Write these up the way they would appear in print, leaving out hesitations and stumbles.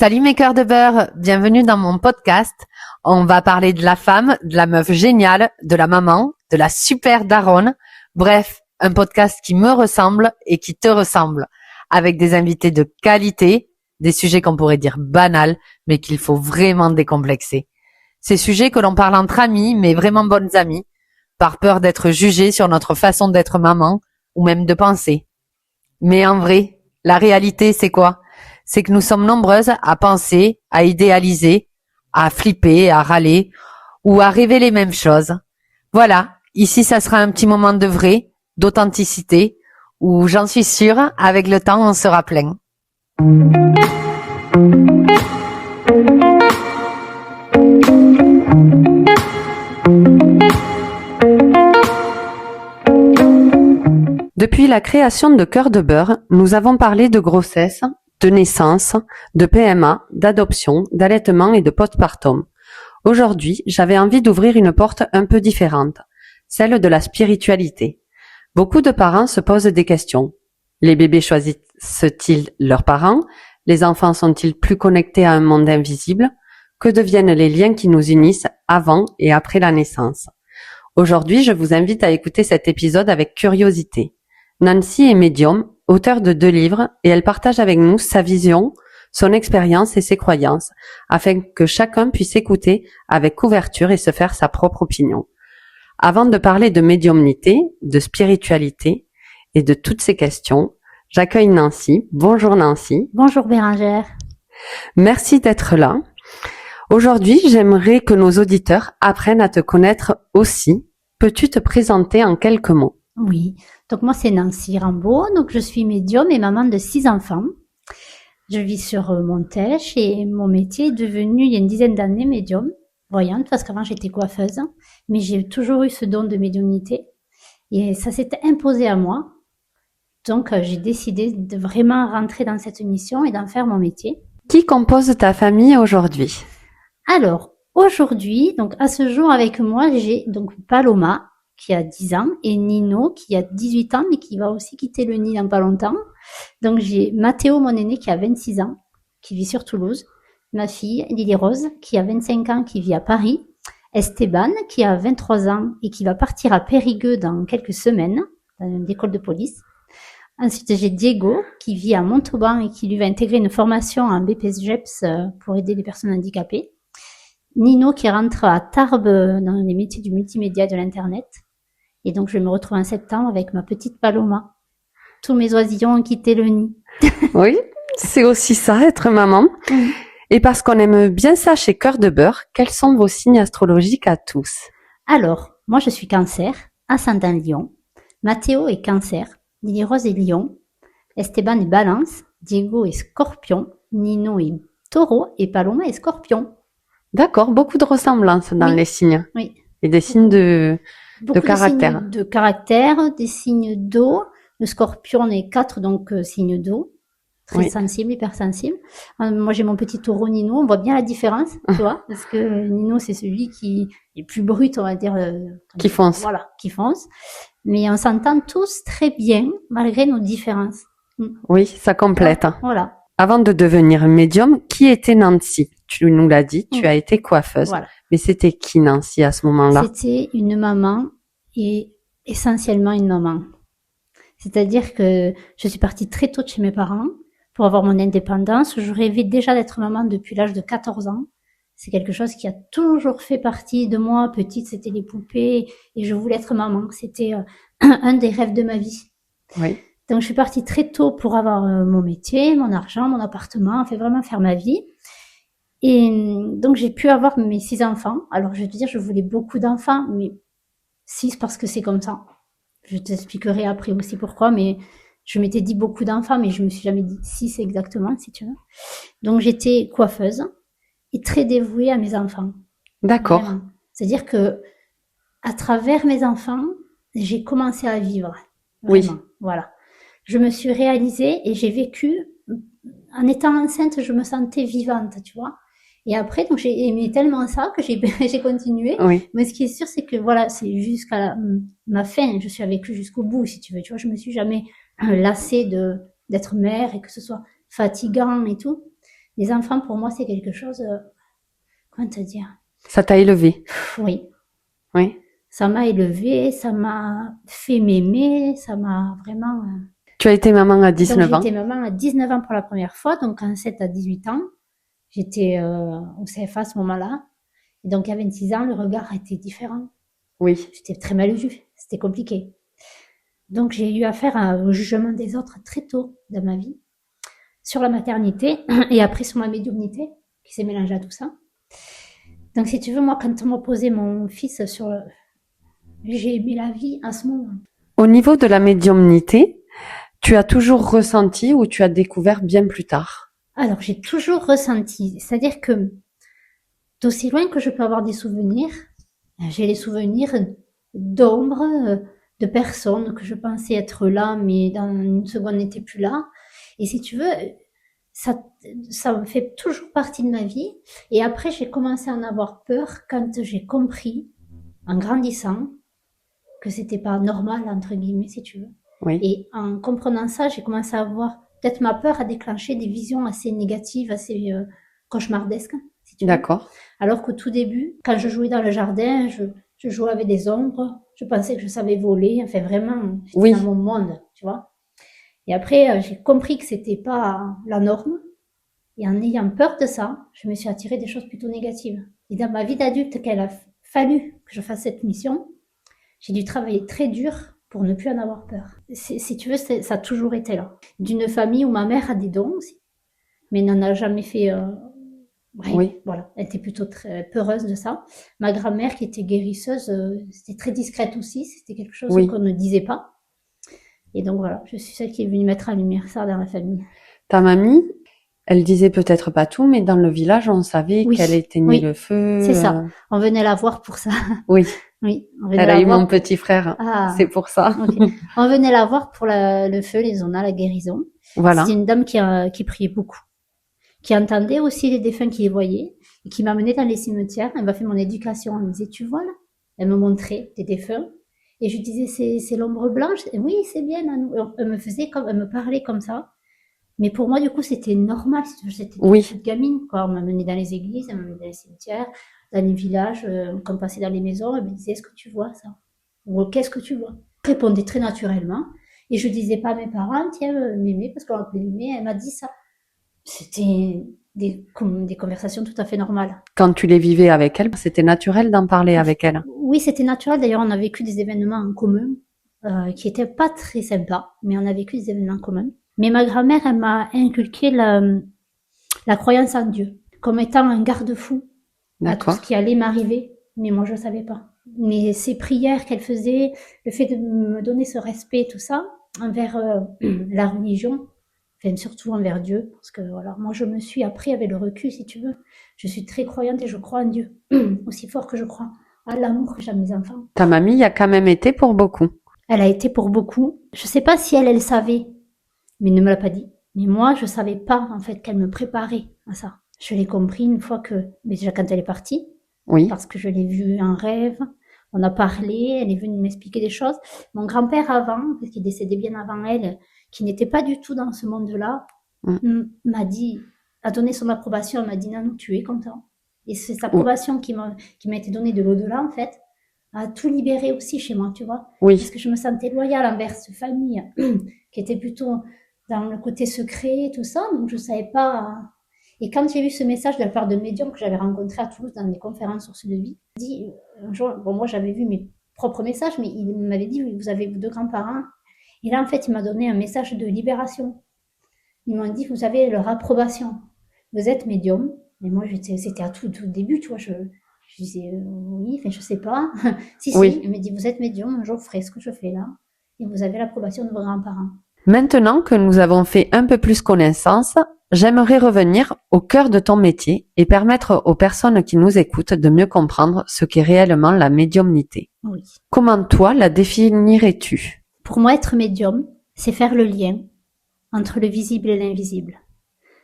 Salut mes cœurs de beurre, bienvenue dans mon podcast. On va parler de la femme, de la meuf géniale, de la maman, de la super daronne. Bref, un podcast qui me ressemble et qui te ressemble, avec des invités de qualité, des sujets qu'on pourrait dire banals, mais qu'il faut vraiment décomplexer. Ces sujets que l'on parle entre amis, mais vraiment bonnes amies, par peur d'être jugés sur notre façon d'être maman, ou même de penser. Mais en vrai, la réalité c'est quoi ? C'est que nous sommes nombreuses à penser, à idéaliser, à flipper, à râler ou à rêver les mêmes choses. Voilà, ici ça sera un petit moment de vrai, d'authenticité, où j'en suis sûre, avec le temps on sera plein. Depuis la création de Cœur de Beurre, nous avons parlé de grossesse, de naissance, de PMA, d'adoption, d'allaitement et de postpartum. Aujourd'hui, j'avais envie d'ouvrir une porte un peu différente, celle de la spiritualité. Beaucoup de parents se posent des questions. Les bébés choisissent-ils leurs parents ? Les enfants sont-ils plus connectés à un monde invisible ? Que deviennent les liens qui nous unissent avant et après la naissance ? Aujourd'hui, je vous invite à écouter cet épisode avec curiosité. Nancy est médium, auteure de 2 livres, et elle partage avec nous sa vision, son expérience et ses croyances, afin que chacun puisse écouter avec ouverture et se faire sa propre opinion. Avant de parler de médiumnité, de spiritualité et de toutes ces questions, j'accueille Nancy. Bonjour Nancy. Bonjour Bérangère. Merci d'être là. Aujourd'hui, j'aimerais que nos auditeurs apprennent à te connaître aussi. Peux-tu te présenter en quelques mots ? Oui, donc moi c'est Nancy Rambaud, donc je suis médium et maman de 6 enfants. Je vis sur Montèche et mon métier est devenu il y a une dizaine d'années médium, voyante, parce qu'avant j'étais coiffeuse, mais j'ai toujours eu ce don de médiumnité et ça s'est imposé à moi. Donc j'ai décidé de vraiment rentrer dans cette mission et d'en faire mon métier. Qui compose ta famille aujourd'hui ? Alors aujourd'hui, donc à ce jour avec moi, j'ai donc Paloma qui a 10 ans, et Nino, qui a 18 ans, mais qui va aussi quitter le nid dans pas longtemps. Donc, j'ai Mathéo, mon aîné, qui a 26 ans, qui vit sur Toulouse. Ma fille, Lily Rose, qui a 25 ans, qui vit à Paris. Esteban, qui a 23 ans et qui va partir à Périgueux dans quelques semaines, dans l'école de police. Ensuite, j'ai Diego, qui vit à Montauban et qui lui va intégrer une formation en BPSGEPS pour aider les personnes handicapées. Nino, qui rentre à Tarbes dans les métiers du multimédia et de l'Internet. Et donc, je me retrouve en septembre avec ma petite Paloma. Tous mes oisillons ont quitté le nid. Oui, c'est aussi ça, être maman. Et parce qu'on aime bien ça chez Cœur de Beurre, quels sont vos signes astrologiques à tous ? Alors, moi, je suis Cancer, ascendant Lion. Mathéo est Cancer, Lily Rose est Lion. Esteban est Balance, Diego est Scorpion, Nino est Taureau et Paloma est Scorpion. D'accord, beaucoup de ressemblances dans les signes. Oui. Et des signes de caractère. Signes de caractère, des signes d'eau. Le Scorpion est 4, donc signe d'eau. Très sensible, hypersensible. Moi, j'ai mon petit taureau Nino. On voit bien la différence, tu vois, parce que Nino, c'est celui qui est plus brut, on va dire. Qui fonce. Voilà, qui fonce. Mais on s'entend tous très bien, malgré nos différences. Oui, ça complète. Voilà. Avant de devenir médium, qui était Nancy ? Tu nous l'as dit, tu as été coiffeuse. Voilà. Mais c'était qui Nancy à ce moment-là ? C'était une maman et essentiellement une maman. C'est-à-dire que je suis partie très tôt de chez mes parents pour avoir mon indépendance. Je rêvais déjà d'être maman depuis l'âge de 14 ans. C'est quelque chose qui a toujours fait partie de moi. Petite, c'était les poupées et je voulais être maman. C'était un des rêves de ma vie. Oui. Donc, je suis partie très tôt pour avoir mon métier, mon argent, mon appartement, enfin vraiment faire ma vie. Et donc, j'ai pu avoir mes 6 enfants. Alors, je vais te dire, je voulais beaucoup d'enfants, mais 6 parce que c'est comme ça. Je t'expliquerai après aussi pourquoi, mais je m'étais dit beaucoup d'enfants, mais je me suis jamais dit 6 exactement, si tu veux. Donc, j'étais coiffeuse et très dévouée à mes enfants. D'accord. Vraiment. C'est-à-dire que, à travers mes enfants, j'ai commencé à vivre. Vraiment. Oui. Voilà. Je me suis réalisée et j'ai vécu, en étant enceinte, je me sentais vivante, tu vois. Et après, donc, j'ai aimé tellement ça que j'ai continué. Oui. Mais ce qui est sûr, c'est que voilà, c'est jusqu'à ma fin, je suis avec eux jusqu'au bout, si tu veux. Tu vois, je me suis jamais lassée d'être mère et que ce soit fatigant et tout. Les enfants, pour moi, c'est quelque chose, comment te dire? Ça t'a élevé. Oui. Oui. Ça m'a élevée, ça m'a fait m'aimer, ça m'a vraiment... Tu as été maman à Donc 19 ans. j'étais maman à 19 ans pour la première fois, donc enceinte à 18 ans. J'étais au CFA à ce moment-là. Et donc à 26 ans, le regard était différent. Oui. J'étais très mal vue, c'était compliqué. Donc j'ai eu affaire au jugement des autres très tôt dans ma vie, sur la maternité et après sur ma médiumnité, qui s'est mélangée à tout ça. Donc si tu veux, moi, quand on m'a posé mon fils sur... J'ai aimé la vie à ce moment. Au niveau de la médiumnité, tu as toujours ressenti ou tu as découvert bien plus tard? Alors, j'ai toujours ressenti, c'est-à-dire que d'aussi loin que je peux avoir des souvenirs, j'ai les souvenirs d'ombres, de personnes que je pensais être là, mais dans une seconde n'étaient plus là. Et si tu veux, ça fait toujours partie de ma vie. Et après, j'ai commencé à en avoir peur quand j'ai compris, en grandissant, que c'était pas normal, entre guillemets, si tu veux. Oui. Et en comprenant ça, j'ai commencé à avoir, peut-être ma peur a déclenché des visions assez négatives, assez cauchemardesques, si tu veux. D'accord. Alors qu'au tout début, quand je jouais dans le jardin, je jouais avec des ombres, je pensais que je savais voler, enfin vraiment, j'étais Oui. dans mon monde, tu vois. Et après, j'ai compris que c'était pas la norme. Et en ayant peur de ça, je me suis attirée des choses plutôt négatives. Et dans ma vie d'adulte, qu'il a fallu que je fasse cette mission, j'ai dû travailler très dur pour ne plus en avoir peur. Si tu veux, ça a toujours été là. D'une famille où ma mère a des dons aussi, mais n'en a jamais fait... Oui. Voilà, elle était plutôt très peureuse de ça. Ma grand-mère, qui était guérisseuse, c'était très discrète aussi, c'était quelque chose Oui. qu'on ne disait pas. Et donc voilà, je suis celle qui est venue mettre en lumière ça dans la famille. Ta mamie, elle disait peut-être pas tout, mais dans le village, on savait Oui, qu'elle éteignait oui, le feu. c'est ça. On venait la voir pour ça. Oui. Oui, on venait Elle a la eu voir mon petit frère. Ah, C'est pour ça. ok. On venait la voir pour le feu, les zonas, la guérison. Voilà. C'était une dame qui priait beaucoup, qui entendait aussi les défunts qui les voyaient, et qui m'amenait dans les cimetières. Elle m'a fait mon éducation. Elle me disait, tu vois là? Elle me montrait des défunts. Et je disais, c'est l'ombre blanche. Et oui, c'est bien, Nanou. Elle me parlait comme ça. Mais pour moi, du coup, c'était normal. J'étais Oui. toute petite gamine, quoi. On m'amenait dans les églises, on m'amenait dans les cimetières, dans les villages, quand on passait dans les maisons. Elle me disait, est-ce que tu vois ça? Ou qu'est-ce que tu vois? Je répondais très naturellement. Et je disais pas à mes parents, tiens, Mémé, parce qu'on l'appelait Mémé, elle m'a dit ça. C'était des conversations tout à fait normales. Quand tu les vivais avec elle, c'était naturel d'en parler avec elle. Oui, c'était naturel. D'ailleurs, on a vécu des événements en commun qui étaient pas très sympas, mais on a vécu des événements en commun. Mais ma grand-mère, elle m'a inculqué la croyance en Dieu, comme étant un garde-fou à tout ce qui allait m'arriver. Mais moi, je savais pas. Mais ces prières qu'elle faisait, le fait de me donner ce respect, tout ça, envers la religion, enfin, surtout envers Dieu, parce que voilà, moi je me suis appris avec le recul, si tu veux. Je suis très croyante et je crois en Dieu, aussi fort que je crois à l'amour que j'ai à mes enfants. Ta mamie a quand même été pour beaucoup. Elle a été pour beaucoup. Je sais pas si elle savait, mais ne me l'a pas dit. Mais moi, je savais pas, en fait, qu'elle me préparait à ça. Je l'ai compris une fois mais déjà quand elle est partie. Oui. Parce que je l'ai vue en rêve. On a parlé, elle est venue m'expliquer des choses. Mon grand-père avant, parce qu'il décédait bien avant elle, qui n'était pas du tout dans ce monde-là, m'a donné son approbation. Elle m'a dit, Nanou, tu es content. Et c'est cette approbation qui m'a été donnée de l'au-delà, en fait, a tout libéré aussi chez moi, tu vois. Oui. Parce que je me sentais loyale envers cette famille, qui était plutôt dans le côté secret et tout ça, donc je savais pas. Et quand j'ai vu ce message de la part de médium que j'avais rencontré à Toulouse dans des conférences sources de vie, dit un jour, bon, moi j'avais vu mes propres messages, mais il m'avait dit, vous avez vos deux grands-parents. Et là, en fait, il m'a donné un message de libération. Ils m'ont dit, vous avez leur approbation. Vous êtes médium. Et moi, c'était à tout début, tu vois, je disais, oui, enfin, je sais pas. si, oui. Il m'a dit, vous êtes médium, un jour, vous ferez ce que je fais là. Et vous avez l'approbation de vos grands-parents. Maintenant que nous avons fait un peu plus connaissance, j'aimerais revenir au cœur de ton métier et permettre aux personnes qui nous écoutent de mieux comprendre ce qu'est réellement la médiumnité. Oui. Comment toi la définirais-tu? Pour moi, être médium, c'est faire le lien entre le visible et l'invisible.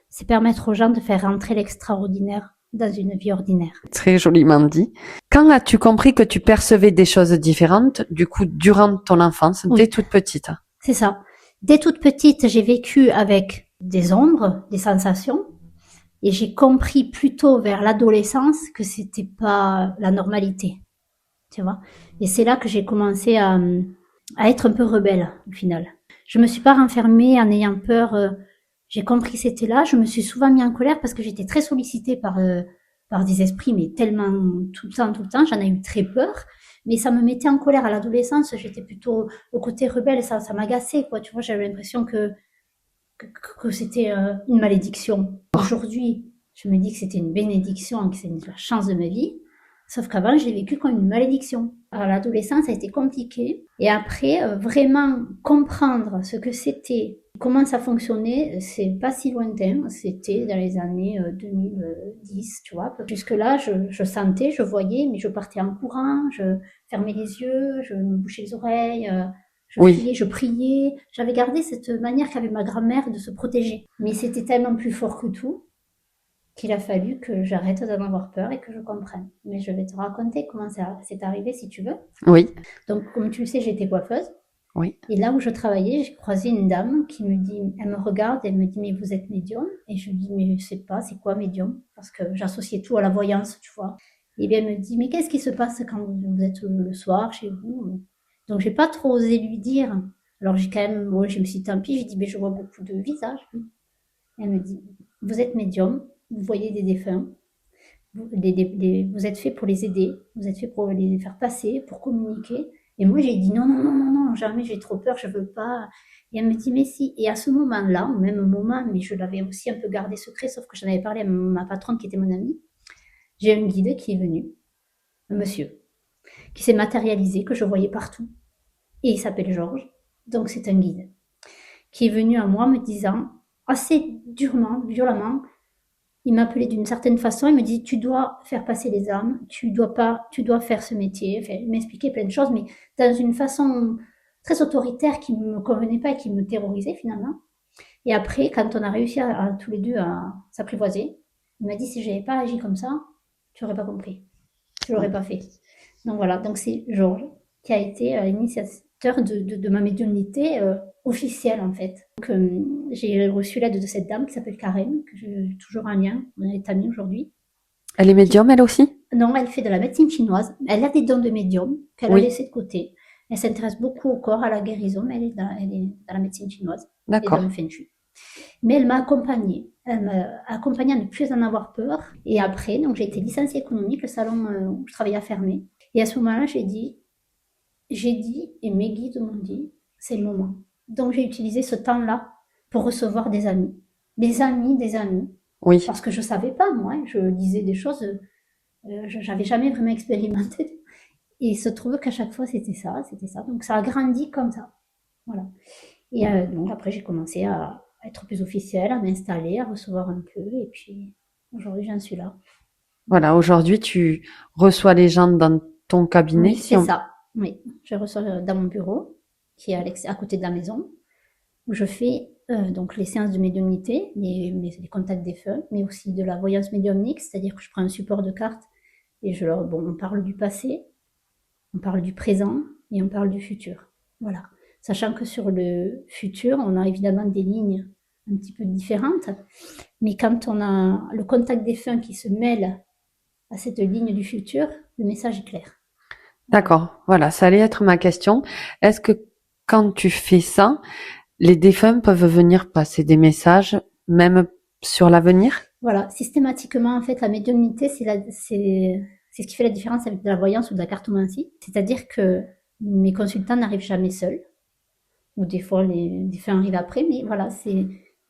C'est permettre aux gens de faire rentrer l'extraordinaire dans une vie ordinaire. Très joliment dit. Quand as-tu compris que tu percevais des choses différentes, du coup, durant ton enfance, dès toute petite? C'est ça. Dès toute petite, j'ai vécu avec des ombres, des sensations, Et j'ai compris plutôt vers l'adolescence que c'était pas la normalité, tu vois. Et c'est là que j'ai commencé à être un peu rebelle, au final. Je me suis pas renfermée en ayant peur. J'ai compris que c'était là. Je me suis souvent mis en colère parce que j'étais très sollicitée par des esprits, mais tellement tout le temps. J'en ai eu très peur. Mais ça me mettait en colère à l'adolescence. J'étais plutôt au côté rebelle. Ça m'agaçait, quoi. Tu vois, j'avais l'impression que c'était une malédiction. Aujourd'hui, je me dis que c'était une bénédiction, que c'est la chance de ma vie. Sauf qu'avant, je l'ai vécu comme une malédiction. À l'adolescence, ça a été compliqué. Et après, vraiment comprendre ce que c'était, comment ça fonctionnait, c'est pas si lointain. C'était dans les années 2010, tu vois. Jusque-là, je sentais, je voyais, mais je partais en courant, je fermais les yeux, je me bouchais les oreilles. Je Oui, criais, je priais. J'avais gardé cette manière qu'avait ma grand-mère de se protéger. Mais c'était tellement plus fort que tout qu'il a fallu que j'arrête d'en avoir peur et que je comprenne. Mais je vais te raconter comment ça s'est arrivé si tu veux. oui, Donc, comme tu le sais, j'étais coiffeuse. oui. Et là où je travaillais, j'ai croisé une dame qui me dit, elle me regarde, elle me dit, mais vous êtes médium? Et je lui dis, mais je sais pas, c'est quoi médium? Parce que j'associais tout à la voyance, tu vois. Et bien, elle me dit, mais qu'est-ce qui se passe quand vous êtes le soir chez vous? Donc, j'ai pas trop osé lui dire. Alors, j'ai quand même, bon, je me suis dit, tant pis, j'ai dit, mais je vois beaucoup de visages. Elle me dit, vous êtes médium, vous voyez des défunts, vous êtes fait pour les aider, vous êtes fait pour les faire passer, pour communiquer. Et moi, j'ai dit non, non, non, non, non, jamais, j'ai trop peur, je veux pas. Et elle me dit, mais si. Et à ce moment-là, au même moment, mais je l'avais aussi un peu gardé secret, sauf que j'en avais parlé à ma patronne qui était mon amie, j'ai un guide qui est venu, un monsieur, qui s'est matérialisé, que je voyais partout. Et il s'appelle Georges, donc c'est un guide, qui est venu à moi me disant, assez durement, violemment, il m'appelait d'une certaine façon, il me dit tu dois faire passer les âmes, tu dois faire ce métier, enfin, il m'expliquait plein de choses, mais dans une façon très autoritaire qui ne me convenait pas et qui me terrorisait finalement. Et après, quand on a réussi à tous les deux à s'apprivoiser, il m'a dit si j'avais pas agi comme ça, tu n'aurais pas compris, tu l'aurais pas fait. Donc voilà, donc c'est Georges qui a été l'initiateur de ma médiumnité officielle en fait. Donc j'ai reçu l'aide de cette dame qui s'appelle Karen, que j'ai toujours en lien, on est amis aujourd'hui. Elle est Qui, médium, elle aussi? non, elle fait de la médecine chinoise, elle a des dons de médium qu'elle a Oui, laissé de côté. Elle s'intéresse beaucoup au corps, à la guérison, mais elle est dans la médecine chinoise et dans le d'accord. feng shui. Mais elle m'a accompagnée. Elle m'a accompagnée à ne plus en avoir peur. Et après, donc j'ai été licenciée économique, le salon où je travaillais a fermé. Et à ce moment-là, j'ai dit, et mes guides m'ont dit, c'est le moment. Donc j'ai utilisé ce temps-là pour recevoir des amis. Des amis. Oui, Parce que je savais pas, moi, je disais des choses, j'avais jamais vraiment expérimenté. Et il se trouve qu'à chaque fois, c'était ça, c'était ça. Donc ça a grandi comme ça. Voilà. Et donc après, j'ai commencé à être plus officielle, à m'installer, à recevoir un peu. Et puis aujourd'hui, j'en suis là. voilà, aujourd'hui, tu reçois les gens dans ton cabinet, Oui, si c'est on... ça. Oui, je reçois dans mon bureau, qui est à côté de la maison, où je fais donc les séances de médiumnité, les contacts défunts, mais aussi de la voyance médiumnique, c'est-à-dire que je prends un support de cartes et on parle du passé, on parle du présent et on parle du futur. Voilà. Sachant que sur le futur, on a évidemment des lignes un petit peu différentes, mais quand on a le contact défunt qui se mêle à cette ligne du futur, le message est clair. Voilà. D'accord, voilà, ça allait être ma question. Est-ce que quand tu fais ça, les défunts peuvent venir passer des messages, même sur l'avenir? Voilà, systématiquement, en fait, la médiumnité, c'est ce qui fait la différence avec de la voyance ou de la cartomancie. C'est-à-dire que mes consultants n'arrivent jamais seuls, ou des fois les faits arrivent après, mais voilà,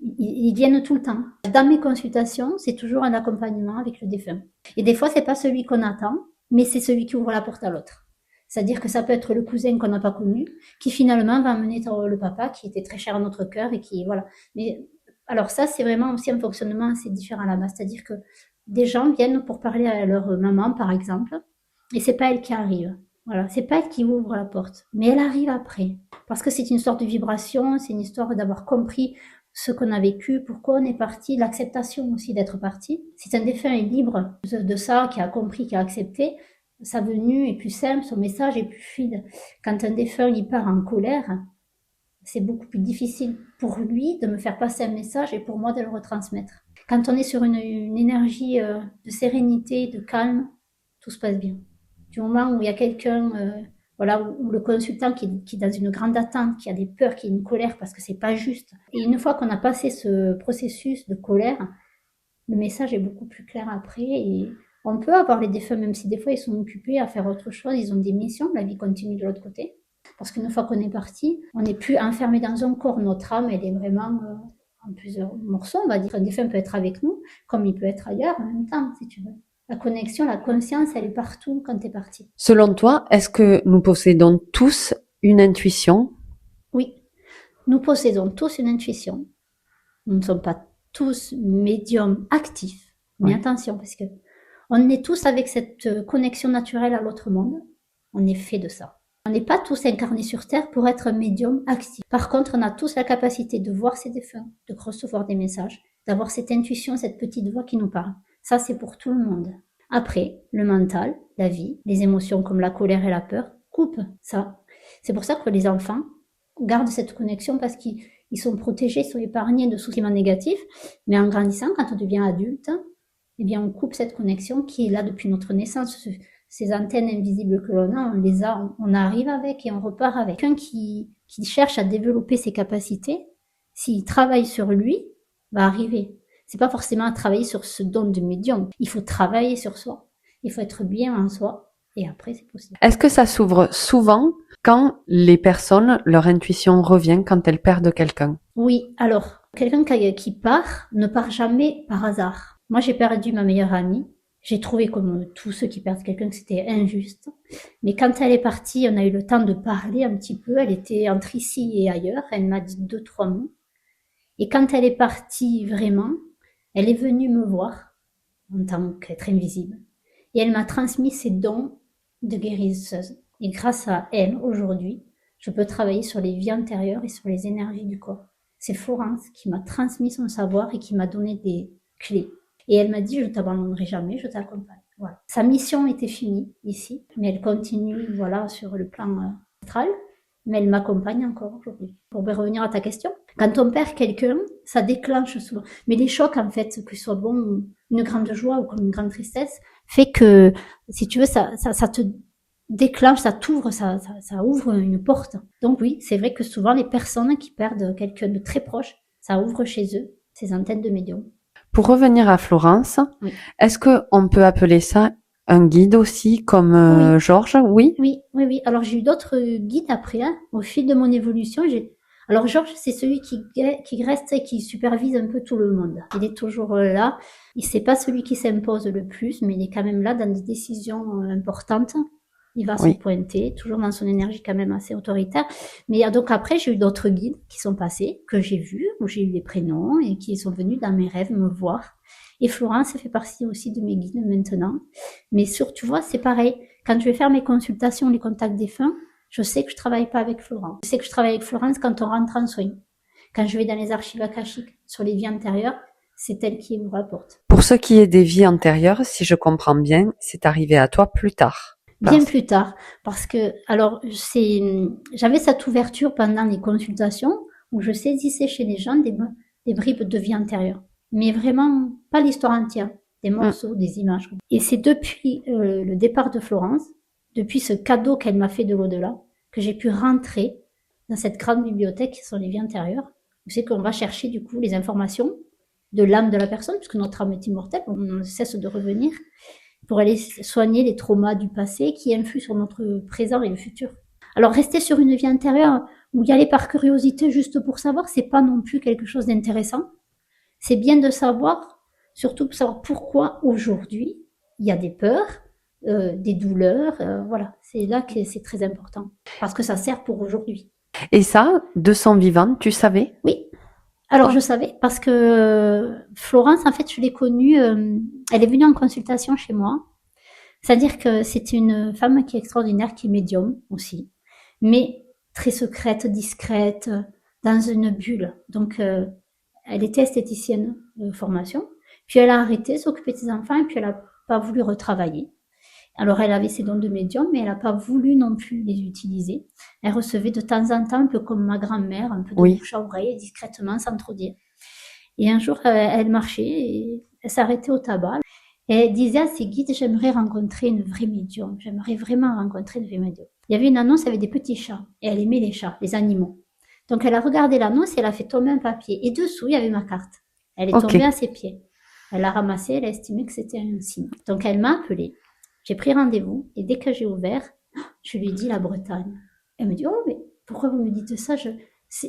ils viennent tout le temps. Dans mes consultations, c'est toujours un accompagnement avec le défunt. Et des fois, c'est pas celui qu'on attend, mais c'est celui qui ouvre la porte à l'autre. C'est-à-dire que ça peut être le cousin qu'on n'a pas connu, qui finalement va amener le papa qui était très cher à notre cœur et qui, voilà. Mais alors ça, c'est vraiment aussi un fonctionnement assez différent là-bas. C'est-à-dire que des gens viennent pour parler à leur maman, par exemple, et c'est pas elle qui arrive. Voilà, c'est pas elle qui ouvre la porte, mais elle arrive après. Parce que c'est une histoire de vibration, c'est une histoire d'avoir compris ce qu'on a vécu, pourquoi on est parti, l'acceptation aussi d'être parti. Si un défunt est libre de ça, qui a compris, qui a accepté, sa venue est plus simple, son message est plus fluide. Quand un défunt il part en colère, c'est beaucoup plus difficile pour lui de me faire passer un message et pour moi de le retransmettre. Quand on est sur une énergie de sérénité, de calme, tout se passe bien. Du moment où il y a quelqu'un, voilà, où le consultant qui est dans une grande attente, qui a des peurs, qui a une colère parce que c'est pas juste. Et une fois qu'on a passé ce processus de colère, le message est beaucoup plus clair après et on peut avoir les défunts, même si des fois ils sont occupés à faire autre chose, ils ont des missions, la vie continue de l'autre côté. Parce qu'une fois qu'on est parti, on n'est plus enfermé dans un corps, notre âme, elle est vraiment en plusieurs morceaux, on va dire. Un défunt peut être avec nous, comme il peut être ailleurs en même temps, si tu veux. La connexion, la conscience, elle est partout quand tu es parti. Selon toi, est-ce que nous possédons tous une intuition? Oui, nous possédons tous une intuition. Nous ne sommes pas tous médiums actifs, mais Oui. attention, parce que on est tous avec cette connexion naturelle à l'autre monde. On est fait de ça. On n'est pas tous incarnés sur Terre pour être médium actif. Par contre, on a tous la capacité de voir ses défunts, de recevoir des messages, d'avoir cette intuition, cette petite voix qui nous parle. Ça, c'est pour tout le monde. Après, le mental, la vie, les émotions comme la colère et la peur coupent ça. C'est pour ça que les enfants gardent cette connexion parce qu'ils sont protégés, ils sont épargnés de sentiments négatifs. Mais en grandissant, quand on devient adulte, eh bien, on coupe cette connexion qui est là depuis notre naissance. Ces antennes invisibles que l'on a, on les a, on arrive avec et on repart avec. Quelqu'un qui cherche à développer ses capacités, s'il travaille sur lui, va arriver. C'est pas forcément à travailler sur ce don de médium. Il faut travailler sur soi. Il faut être bien en soi. Et après, c'est possible. Est-ce que ça s'ouvre souvent quand les personnes, leur intuition revient quand elles perdent quelqu'un? Oui, alors, quelqu'un qui part ne part jamais par hasard. Moi, j'ai perdu ma meilleure amie. J'ai trouvé, comme tous ceux qui perdent quelqu'un, que c'était injuste. Mais quand elle est partie, on a eu le temps de parler un petit peu. Elle était entre ici et ailleurs. Elle m'a dit 2-3 mots. Et quand elle est partie vraiment, elle est venue me voir en tant qu'être invisible. Et elle m'a transmis ses dons de guérisseuse. Et grâce à elle, aujourd'hui, je peux travailler sur les vies antérieures et sur les énergies du corps. C'est Florence qui m'a transmis son savoir et qui m'a donné des clés. Et elle m'a dit, je t'abandonnerai jamais, je t'accompagne. Voilà. Sa mission était finie ici, mais elle continue, voilà, sur le plan astral. Mais elle m'accompagne encore aujourd'hui. Pour revenir à ta question, quand on perd quelqu'un, ça déclenche souvent. Mais les chocs, en fait, que ce soit bon, une grande joie ou comme une grande tristesse, fait que, si tu veux, ça te déclenche, ça t'ouvre, ça ouvre une porte. Donc oui, c'est vrai que souvent les personnes qui perdent quelqu'un de très proche, ça ouvre chez eux ces antennes de médium. Pour revenir à Florence, Oui. est-ce que on peut appeler ça un guide aussi, comme Oui. Georges? Oui. Oui. Alors j'ai eu d'autres guides après, hein, au fil de mon évolution. Alors Georges, c'est celui qui reste et qui supervise un peu tout le monde. Il est toujours là. C'est pas celui qui s'impose le plus, mais il est quand même là dans des décisions importantes. Il va se Oui. pointer, toujours dans son énergie quand même assez autoritaire. Mais donc après, j'ai eu d'autres guides qui sont passés, que j'ai vus, où j'ai eu des prénoms et qui sont venus dans mes rêves me voir. Et Florence fait partie aussi de mes guides maintenant. Mais surtout, tu vois, c'est pareil. Quand je vais faire mes consultations, les contacts défunts, je sais que je travaille pas avec Florence. Je sais que je travaille avec Florence quand on rentre en soins. Quand je vais dans les archives akashiques sur les vies antérieures, c'est elle qui vous rapporte. Pour ce qui est des vies antérieures, si je comprends bien, c'est arrivé à toi plus tard. Bien plus tard, parce que alors j'avais cette ouverture pendant les consultations où je saisissais chez les gens des bribes de vie antérieure, mais vraiment pas l'histoire entière, des morceaux, des images. Et c'est depuis le départ de Florence, depuis ce cadeau qu'elle m'a fait de l'au-delà, que j'ai pu rentrer dans cette grande bibliothèque qui sont les vies antérieures, où c'est qu'on va chercher du coup les informations de l'âme de la personne, puisque notre âme est immortelle, on ne cesse de revenir, pour aller soigner les traumas du passé qui influent sur notre présent et le futur. Alors rester sur une vie intérieure ou y aller par curiosité juste pour savoir, c'est pas non plus quelque chose d'intéressant. C'est bien de savoir, surtout pour savoir pourquoi aujourd'hui il y a des peurs, des douleurs, voilà. C'est là que c'est très important parce que ça sert pour aujourd'hui. Et ça, de son vivant, tu savais? Oui. Alors je savais parce que Florence, en fait, je l'ai connue, elle est venue en consultation chez moi. C'est-à-dire que c'est une femme qui est extraordinaire, qui est médium aussi, mais très secrète, discrète, dans une bulle. Donc elle était esthéticienne de formation, puis elle a arrêté, s'occuper de ses enfants, et puis elle n'a pas voulu retravailler. Alors elle avait ses dons de médium, mais elle n'a pas voulu non plus les utiliser. Elle recevait de temps en temps, un peu comme ma grand-mère, un peu de bouche à oreille, discrètement, sans trop dire. Et un jour, elle marchait et elle s'arrêtait au tabac. Et elle disait à ses guides, j'aimerais rencontrer une vraie médium. J'aimerais vraiment rencontrer une vraie médium. Il y avait une annonce avec des petits chats. Et elle aimait les chats, les animaux. Donc elle a regardé l'annonce et elle a fait tomber un papier. Et dessous, il y avait ma carte. Elle est Ok. tombée à ses pieds. Elle l'a ramassée, elle a estimé que c'était un signe. Donc elle m'a appelée. J'ai pris rendez-vous. Et dès que j'ai ouvert, je lui ai dit la Bretagne. Elle me dit, oh, mais pourquoi vous me dites ça?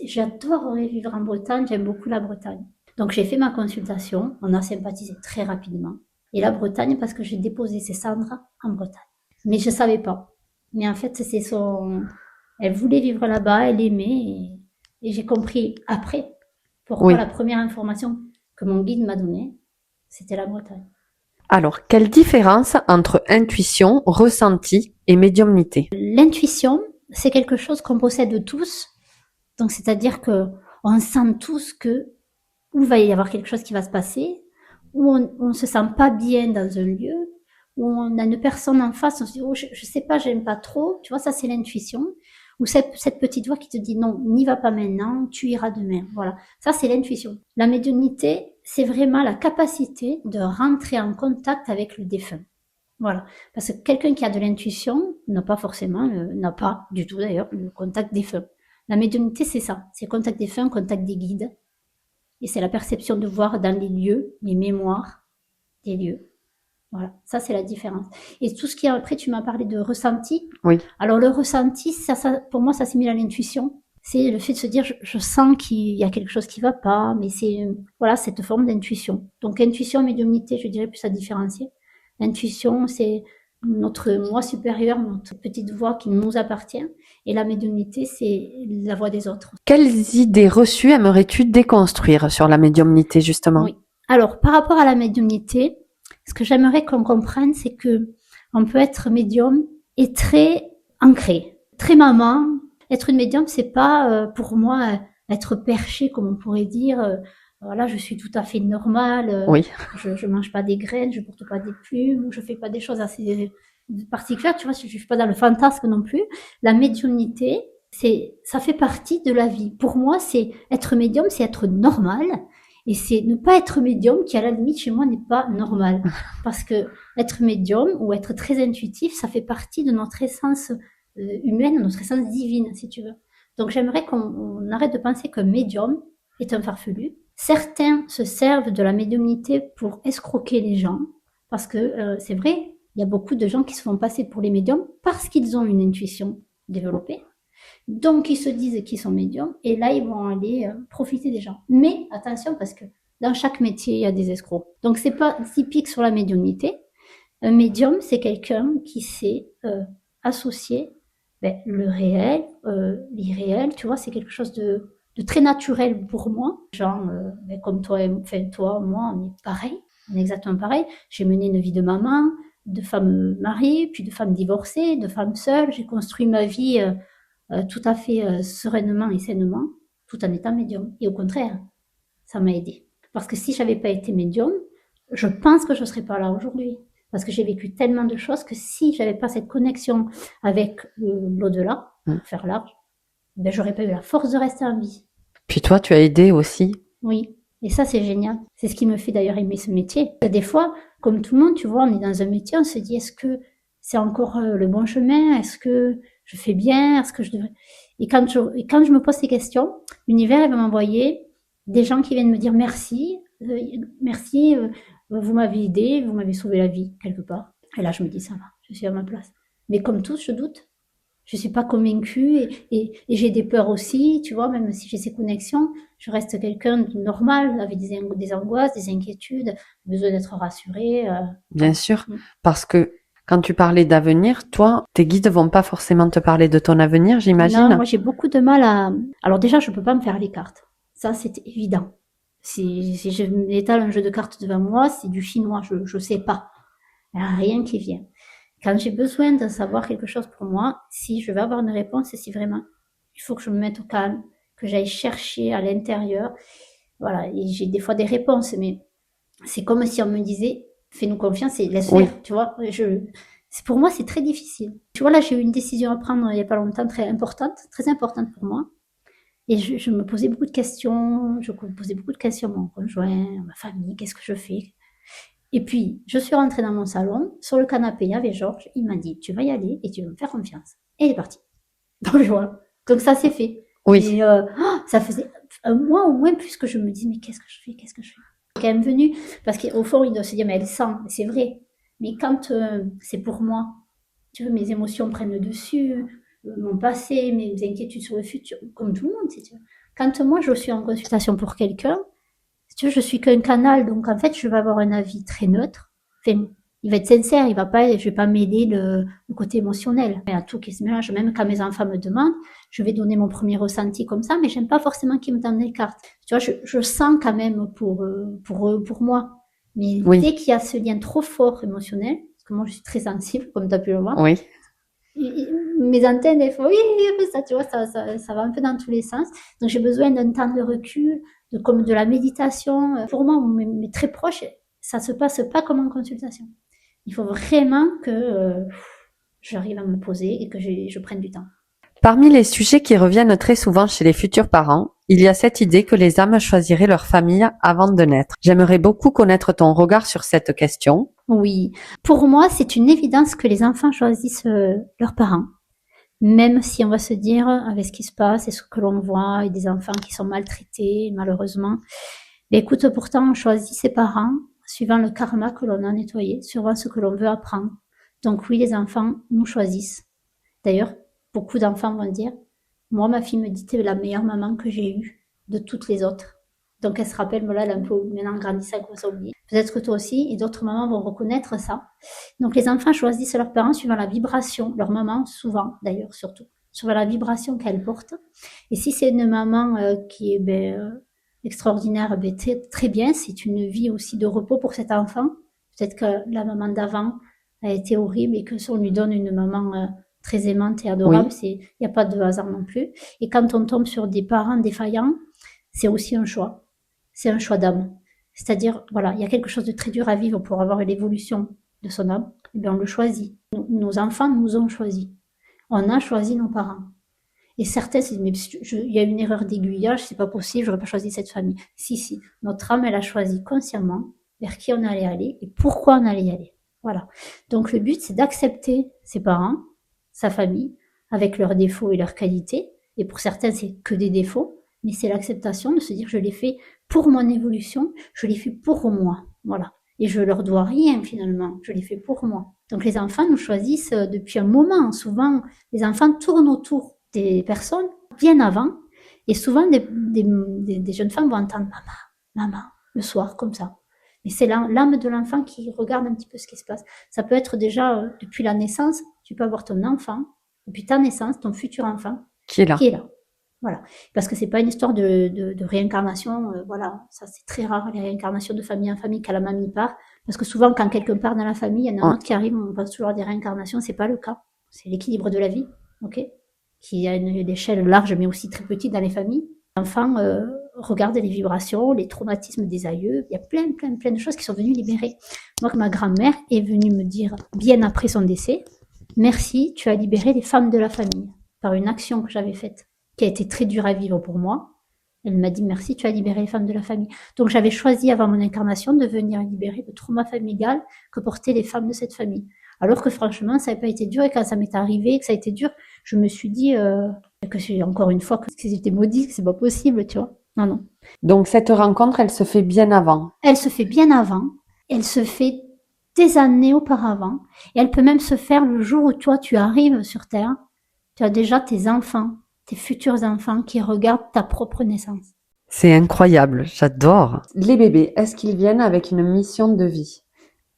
J'adorerais vivre en Bretagne, j'aime beaucoup la Bretagne. Donc j'ai fait ma consultation, on a sympathisé très rapidement. Et la Bretagne, parce que j'ai déposé ses cendres en Bretagne. Mais je savais pas. Mais en fait, elle voulait vivre là-bas, elle aimait, et j'ai compris après pourquoi Oui. la première information que mon guide m'a donnée, c'était la Bretagne. Alors, quelle différence entre intuition, ressenti et médiumnité? L'intuition, c'est quelque chose qu'on possède tous. Donc, c'est-à-dire que on sent tous que où va y avoir quelque chose qui va se passer, où on se sent pas bien dans un lieu, où on a une personne en face, on se dit, oh, je sais pas, j'aime pas trop. Tu vois, ça, c'est l'intuition. Ou cette petite voix qui te dit, non, n'y va pas maintenant, tu iras demain. Voilà. Ça, c'est l'intuition. La médiumnité, c'est vraiment la capacité de rentrer en contact avec le défunt. Voilà. Parce que quelqu'un qui a de l'intuition n'a pas du tout d'ailleurs, le contact défunt. La médiumnité, c'est ça. C'est le contact défunt, le contact des guides. Et c'est la perception de voir dans les lieux, les mémoires des lieux. Voilà, ça c'est la différence. Et tout ce qui est après, tu m'as parlé de ressenti. Oui. Alors le ressenti, pour moi, ça s'assimile à l'intuition. C'est le fait de se dire, je sens qu'il y a quelque chose qui va pas, mais c'est voilà cette forme d'intuition. Donc intuition, médiumnité, je dirais plus à différencier. L'intuition, c'est notre moi supérieur, notre petite voix qui nous appartient. Et la médiumnité, c'est la voix des autres. Quelles idées reçues aimerais-tu déconstruire sur la médiumnité, justement? Oui. Alors, par rapport à la médiumnité, ce que j'aimerais qu'on comprenne, c'est que on peut être médium et très ancré, très maman. Être une médium, c'est pas pour moi être perché, comme on pourrait dire. Voilà, je suis tout à fait normale. Oui. Je mange pas des graines, je porte pas des plumes, je fais pas des choses assez particulières. Tu vois, je suis pas dans le fantasme non plus. La médiumnité, ça fait partie de la vie. Pour moi, c'est être médium, c'est être normal. Et c'est ne pas être médium qui, à la limite, chez moi, n'est pas normal. Parce que être médium ou être très intuitif, ça fait partie de notre essence humaine, notre essence divine, si tu veux. Donc, j'aimerais qu'on arrête de penser qu'un médium est un farfelu. Certains se servent de la médiumnité pour escroquer les gens. Parce que c'est vrai, il y a beaucoup de gens qui se font passer pour les médiums parce qu'ils ont une intuition développée. Donc, ils se disent qu'ils sont médiums et là, ils vont aller profiter des gens. Mais attention, parce que dans chaque métier, il y a des escrocs. Donc, c'est pas typique sur la médiumnité. Un médium, c'est quelqu'un qui sait associer le réel, l'irréel. Tu vois, c'est quelque chose de très naturel pour moi. Genre, comme toi, toi, moi, on est pareil. On est exactement pareil. J'ai mené une vie de maman, de femme mariée, puis de femme divorcée, de femme seule. J'ai construit ma vie tout à fait sereinement et sainement, tout en étant médium. Et au contraire, ça m'a aidé. Parce que si j'avais pas été médium, je pense que je serais pas là aujourd'hui. Parce que j'ai vécu tellement de choses que si j'avais pas cette connexion avec l'au-delà, faire large, j'aurais pas eu la force de rester en vie. Puis toi, tu as aidé aussi. Oui. Et ça, c'est génial. C'est ce qui me fait d'ailleurs aimer ce métier. Des fois, comme tout le monde, tu vois, on est dans un métier, on se dit, est-ce que c'est encore le bon chemin? Est-ce que je fais bien? Est-ce que je devrais... Et quand je me pose ces questions, l'univers, il va m'envoyer des gens qui viennent me dire merci, merci, vous m'avez aidé, vous m'avez sauvé la vie, quelque part. Et là, je me dis, ça va, je suis à ma place. Mais comme tous, je doute. Je suis pas convaincue et j'ai des peurs aussi, tu vois, même si j'ai ces connexions, je reste quelqu'un de normal, avec des angoisses, des inquiétudes, besoin d'être rassurée. Bien sûr, parce que quand tu parlais d'avenir, toi, tes guides vont pas forcément te parler de ton avenir, j'imagine. Non, moi j'ai beaucoup de mal à... Alors déjà, je peux pas me faire les cartes. Ça, c'est évident. Si je m'étale un jeu de cartes devant moi, c'est du chinois, je sais pas. Il n'y a rien qui vient. Quand j'ai besoin de savoir quelque chose pour moi, si je veux avoir une réponse, c'est si vraiment il faut que je me mette au calme, que j'aille chercher à l'intérieur. Voilà, et j'ai des fois des réponses, mais c'est comme si on me disait, fais-nous confiance et laisse faire, tu vois. Pour moi, c'est très difficile. Tu vois, là, j'ai eu une décision à prendre il y a pas longtemps, très importante pour moi. Et je me posais beaucoup de questions, je posais beaucoup de questions à mon conjoint, à ma famille, qu'est-ce que je fais? Et puis, je suis rentrée dans mon salon, sur le canapé, il y avait Georges, il m'a dit, tu vas y aller et tu vas me faire confiance. Et il est parti. Donc, voilà. Donc ça s'est fait. Oui. Et ça faisait un mois au moins plus que je me dis, mais qu'est-ce que je fais? Qu'est-ce que je fais? Quand elle est venue, parce qu'au fond, il doit se dire, mais elle sent, c'est vrai. Mais quand c'est pour moi, tu vois, mes émotions prennent le dessus, mon passé, mes inquiétudes sur le futur, comme tout le monde, tu vois. Quand moi, je suis en consultation pour quelqu'un, tu vois, je suis qu'un canal, donc en fait, je vais avoir un avis très neutre. Enfin, il va être sincère, je vais pas mêler le côté émotionnel. Il y a tout qui se mélange. Même quand mes enfants me demandent, je vais donner mon premier ressenti comme ça, mais j'aime pas forcément qu'ils me donnent les cartes. Tu vois, je sens quand même pour moi. Mais Oui. dès qu'il y a ce lien trop fort émotionnel, parce que moi, je suis très sensible, comme tu as pu le voir. Oui. Mes antennes, elles font oui, ça, tu vois, ça va un peu dans tous les sens. Donc, j'ai besoin d'un temps de recul, comme de la méditation. Pour moi, mais très proche, ça se passe pas comme en consultation. Il faut vraiment que j'arrive à me poser et que je prenne du temps. Parmi les sujets qui reviennent très souvent chez les futurs parents, il y a cette idée que les âmes choisiraient leur famille avant de naître. J'aimerais beaucoup connaître ton regard sur cette question. Oui, pour moi, c'est une évidence que les enfants choisissent leurs parents. Même si on va se dire, avec ce qui se passe et ce que l'on voit, et des enfants qui sont maltraités, malheureusement. Mais écoute, pourtant, on choisit ses parents suivant le karma que l'on a nettoyé, suivant ce que l'on veut apprendre. Donc oui, les enfants nous choisissent. D'ailleurs, beaucoup d'enfants vont dire, moi, ma fille me dit, t'es la meilleure maman que j'ai eue de toutes les autres. Donc elle se rappelle, voilà, elle est un peu maintenant grandissant qu'on s'oublie. Peut-être que toi aussi, et d'autres mamans vont reconnaître ça. Donc les enfants choisissent leurs parents suivant la vibration, leur maman souvent d'ailleurs surtout, suivant la vibration qu'elle porte. Et si c'est une maman qui est extraordinaire, très bien, c'est une vie aussi de repos pour cet enfant. Peut-être que la maman d'avant a été horrible et que si on lui donne une maman très aimante et adorable, il n'y a pas de hasard non plus. Et quand on tombe sur des parents défaillants, c'est aussi un choix. C'est un choix d'âme. C'est-à-dire, voilà, il y a quelque chose de très dur à vivre pour avoir l'évolution de son âme. Eh bien, on le choisit. Nos enfants nous ont choisi. On a choisi nos parents. Et certains se disent, mais il y a une erreur d'aiguillage, c'est pas possible, j'aurais pas choisi cette famille. Si. Notre âme, elle a choisi consciemment vers qui on allait aller et pourquoi on allait y aller. Voilà. Donc, le but, c'est d'accepter ses parents, sa famille, avec leurs défauts et leurs qualités. Et pour certains, c'est que des défauts. Mais c'est l'acceptation de se dire, je l'ai fait pour mon évolution, je l'ai fait pour moi. Voilà. Et je leur dois rien finalement, je l'ai fait pour moi. Donc les enfants nous choisissent depuis un moment. Souvent, les enfants tournent autour des personnes bien avant. Et souvent, des jeunes femmes vont entendre maman, le soir, comme ça. Mais c'est l'âme de l'enfant qui regarde un petit peu ce qui se passe. Ça peut être déjà depuis la naissance, tu peux avoir ton enfant, depuis ta naissance, ton futur enfant, qui est là. Voilà. Parce que c'est pas une histoire de réincarnation, voilà. Ça, c'est très rare, les réincarnations de famille en famille, quand la mamie part. Parce que souvent, quand quelqu'un part dans la famille, il y en a un autre qui arrive, on pense toujours à des réincarnations, c'est pas le cas. C'est l'équilibre de la vie, ok? Qui a une échelle large, mais aussi très petite dans les familles. L'enfant regarde les vibrations, les traumatismes des aïeux. Il y a plein de choses qui sont venues libérer. Moi, ma grand-mère est venue me dire, bien après son décès, merci, tu as libéré les femmes de la famille, par une action que j'avais faite, qui a été très dure à vivre pour moi. Elle m'a dit merci, tu as libéré les femmes de la famille. Donc j'avais choisi avant mon incarnation de venir libérer le trauma familial que portaient les femmes de cette famille. Alors que franchement, ça n'avait pas été dur et quand ça m'est arrivé, que ça a été dur, je me suis dit que c'est encore une fois que j'étais maudite, que c'est pas possible, tu vois. Non. Donc cette rencontre, elle se fait bien avant. Elle se fait bien avant. Elle se fait des années auparavant. Et elle peut même se faire le jour où toi, tu arrives sur Terre. Tu as déjà tes enfants, tes futurs enfants qui regardent ta propre naissance. C'est incroyable, j'adore. Les bébés, est-ce qu'ils viennent avec une mission de vie?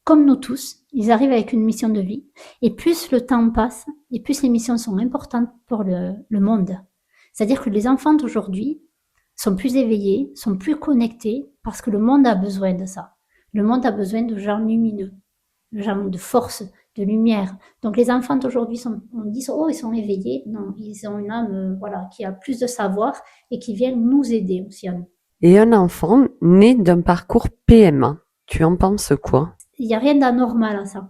Comme nous tous, ils arrivent avec une mission de vie. Et plus le temps passe, et plus les missions sont importantes pour le monde. C'est-à-dire que les enfants d'aujourd'hui sont plus éveillés, sont plus connectés, parce que le monde a besoin de ça. Le monde a besoin de gens lumineux, de gens de force, de lumière. Donc les enfants d'aujourd'hui on dit ils sont éveillés. Non, ils ont une âme qui a plus de savoir et qui viennent nous aider aussi à nous. Et un enfant né d'un parcours PMA, tu en penses quoi? Il n'y a rien d'anormal à ça.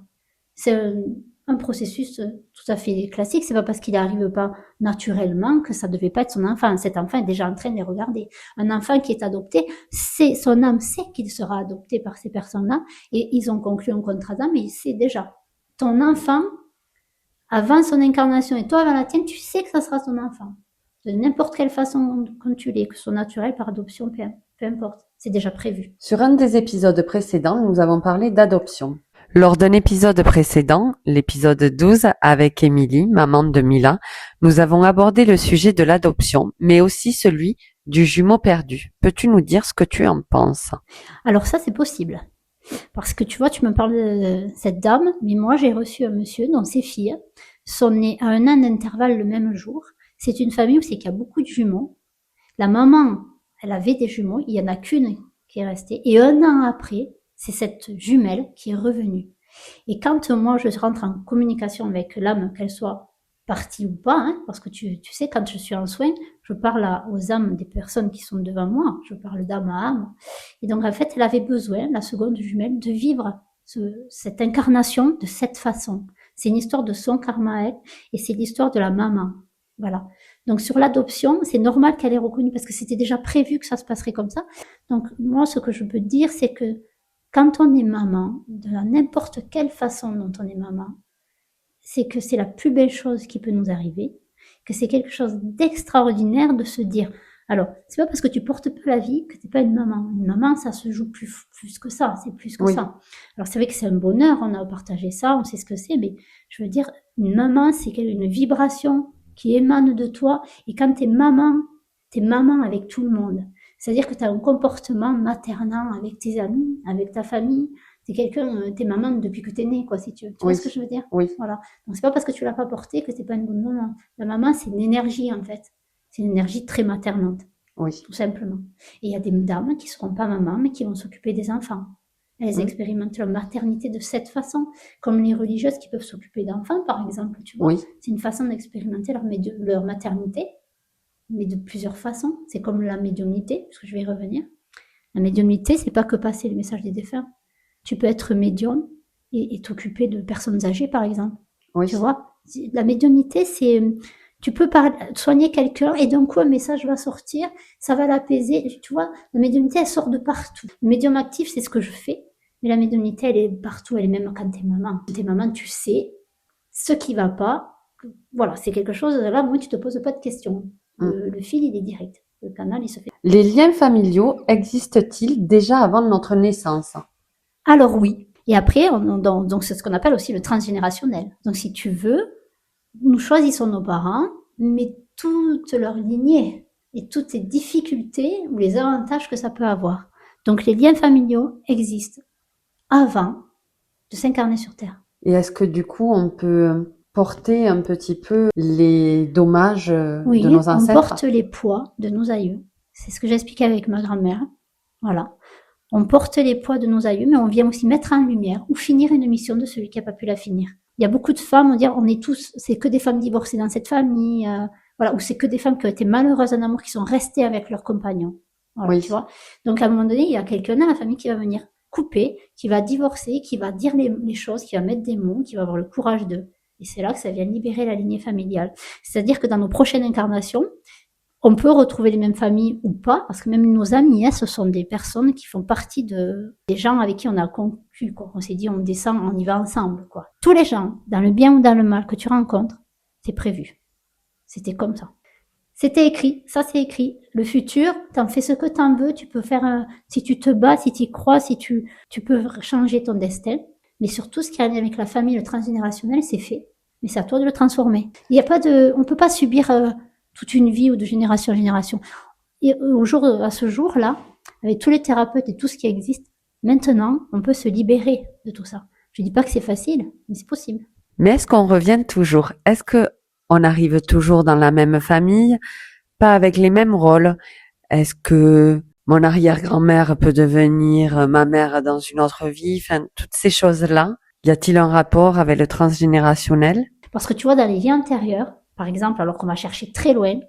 un processus tout à fait classique. C'est pas parce qu'il n'arrive pas naturellement que ça devait pas être son enfant. Cet enfant est déjà en train de les regarder. Un enfant qui est adopté, c'est son âme sait qu'il sera adopté par ces personnes-là et ils ont conclu un contrat d'âme, mais il sait déjà. Ton enfant, avant son incarnation et toi avant la tienne, tu sais que ça sera ton enfant. De n'importe quelle façon quand tu l'es, que ce soit naturel, par adoption, peu importe. C'est déjà prévu. Sur un des épisodes précédents, nous avons parlé d'adoption. Lors d'un épisode précédent, l'épisode 12, avec Émilie, maman de Mila, nous avons abordé le sujet de l'adoption, mais aussi celui du jumeau perdu. Peux-tu nous dire ce que tu en penses? Alors ça, c'est possible. Parce que tu vois, tu me parles de cette dame, mais moi j'ai reçu un monsieur dont ses filles sont nées à 1 an d'intervalle le même jour. C'est une famille où c'est qu'il y a beaucoup de jumeaux. La maman, elle avait des jumeaux, il y en a qu'une qui est restée. Et 1 an après, c'est cette jumelle qui est revenue. Et quand moi je rentre en communication avec l'âme, qu'elle soit partie ou pas, hein, parce que tu sais, quand je suis en soin, je parle aux âmes des personnes qui sont devant moi, je parle d'âme à âme. Et donc en fait, elle avait besoin, la seconde jumelle, de vivre cette incarnation de cette façon. C'est une histoire de son karma à elle, et c'est l'histoire de la maman. Voilà. Donc sur l'adoption, c'est normal qu'elle ait reconnu, parce que c'était déjà prévu que ça se passerait comme ça. Donc moi, ce que je peux dire, c'est que quand on est maman, de n'importe quelle façon dont on est maman, c'est que c'est la plus belle chose qui peut nous arriver, que c'est quelque chose d'extraordinaire de se dire, alors, c'est pas parce que tu portes pas la vie que t'es pas une maman. Une maman, ça se joue plus que ça, c'est plus que ça. Alors, c'est vrai que c'est un bonheur, on a partagé ça, on sait ce que c'est, mais je veux dire, une maman, c'est une vibration qui émane de toi, et quand t'es maman avec tout le monde. C'est-à-dire que t'as un comportement maternant avec tes amis, avec ta famille, t'es maman depuis que t'es née, quoi, si tu veux. Tu vois ce que je veux dire? Oui. Voilà. Donc, c'est pas parce que tu l'as pas porté que t'es pas une bonne maman. La maman, c'est une énergie, en fait. C'est une énergie très maternante. Oui. Tout simplement. Et il y a des dames qui seront pas mamans, mais qui vont s'occuper des enfants. Elles expérimentent leur maternité de cette façon, comme les religieuses qui peuvent s'occuper d'enfants, par exemple, tu vois. Oui. C'est une façon d'expérimenter leur maternité, mais de plusieurs façons. C'est comme la médiumnité, parce que je vais y revenir. La médiumnité, c'est pas que passer le message des défunts. Tu peux être médium et t'occuper de personnes âgées, par exemple. Oui. Tu vois, la médiumnité, c'est, tu peux soigner quelqu'un et d'un coup un message va sortir, ça va l'apaiser. Tu vois, la médiumnité, elle sort de partout. Le médium actif, c'est ce que je fais, mais la médiumnité, elle est partout, elle est même quand t'es maman. Quand t'es maman, tu sais ce qui va pas. Voilà, c'est quelque chose, là, moi, tu te poses pas de questions. Le fil, il est direct. Le canal, il se fait. Les liens familiaux existent-ils déjà avant notre naissance? Alors oui. Et après, donc c'est ce qu'on appelle aussi le transgénérationnel. Donc si tu veux, nous choisissons nos parents, mais toute leur lignée et toutes les difficultés ou les avantages que ça peut avoir. Donc les liens familiaux existent avant de s'incarner sur Terre. Et est-ce que du coup, on peut porter un petit peu les dommages de nos ancêtres? Oui, on porte les poids de nos aïeux. C'est ce que j'expliquais avec ma grand-mère. Voilà. On porte les poids de nos aïeux, mais on vient aussi mettre en lumière ou finir une mission de celui qui n'a pas pu la finir. Il y a beaucoup de femmes, on dit, on est tous, c'est que des femmes divorcées dans cette famille, voilà, ou c'est que des femmes qui ont été malheureuses en amour, qui sont restées avec leurs compagnons. Voilà, tu vois. Donc, à un moment donné, il y a quelqu'un dans la famille qui va venir couper, qui va divorcer, qui va dire les choses, qui va mettre des mots, qui va avoir le courage d'eux. Et c'est là que ça vient libérer la lignée familiale. C'est-à-dire que dans nos prochaines incarnations, on peut retrouver les mêmes familles ou pas, parce que même nos amis, ce sont des personnes qui font partie des gens avec qui on a conclu, quoi. On s'est dit, on descend, on y va ensemble, quoi. Tous les gens, dans le bien ou dans le mal que tu rencontres, c'est prévu. C'était comme ça. C'était écrit, ça c'est écrit. Le futur, t'en fais ce que t'en veux, tu peux faire, si tu te bats, si tu y crois, si tu peux changer ton destin. Mais surtout, ce qui a lien avec la famille, le transgénérationnel, c'est fait. Mais c'est à toi de le transformer. Il y a pas on peut pas subir, toute une vie ou de génération en génération. Et à ce jour-là, avec tous les thérapeutes et tout ce qui existe, maintenant, on peut se libérer de tout ça. Je dis pas que c'est facile, mais c'est possible. Mais est-ce qu'on revient toujours? Est-ce que on arrive toujours dans la même famille, pas avec les mêmes rôles? Est-ce que mon arrière-grand-mère peut devenir ma mère dans une autre vie? Enfin, toutes ces choses-là. Y a-t-il un rapport avec le transgénérationnel? Parce que tu vois, dans les vies antérieures, par exemple, alors qu'on va chercher très loin,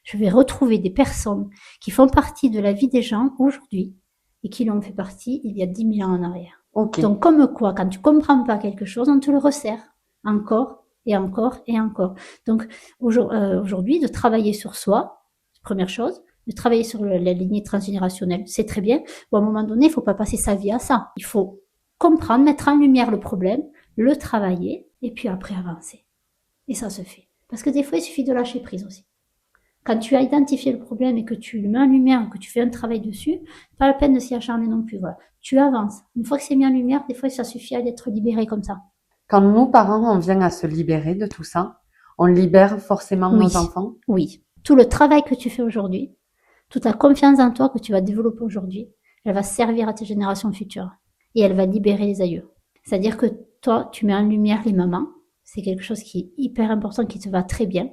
je vais retrouver des personnes qui font partie de la vie des gens aujourd'hui et qui l'ont fait partie il y a 10 000 ans en arrière. Okay. Donc, comme quoi, quand tu comprends pas quelque chose, on te le resserre. encore et encore et encore. Donc aujourd'hui, de travailler sur soi, première chose, de travailler sur la lignée transgénérationnelle, c'est très bien. Bon, à un moment donné, il faut pas passer sa vie à ça. Il faut comprendre, mettre en lumière le problème, le travailler, et puis après avancer. Et ça se fait. Parce que des fois, il suffit de lâcher prise aussi. Quand tu as identifié le problème et que tu le mets en lumière, que tu fais un travail dessus, pas la peine de s'y acharner non plus. Voilà. Tu avances. Une fois que c'est mis en lumière, des fois, ça suffit à d'être libéré comme ça. Quand nous, parents, on vient à se libérer de tout ça, on libère forcément nos enfants? Oui. Tout le travail que tu fais aujourd'hui, toute la confiance en toi que tu vas développer aujourd'hui, elle va servir à tes générations futures. Et elle va libérer les aïeux. C'est-à-dire que toi, tu mets en lumière les mamans. C'est quelque chose qui est hyper important, qui te va très bien.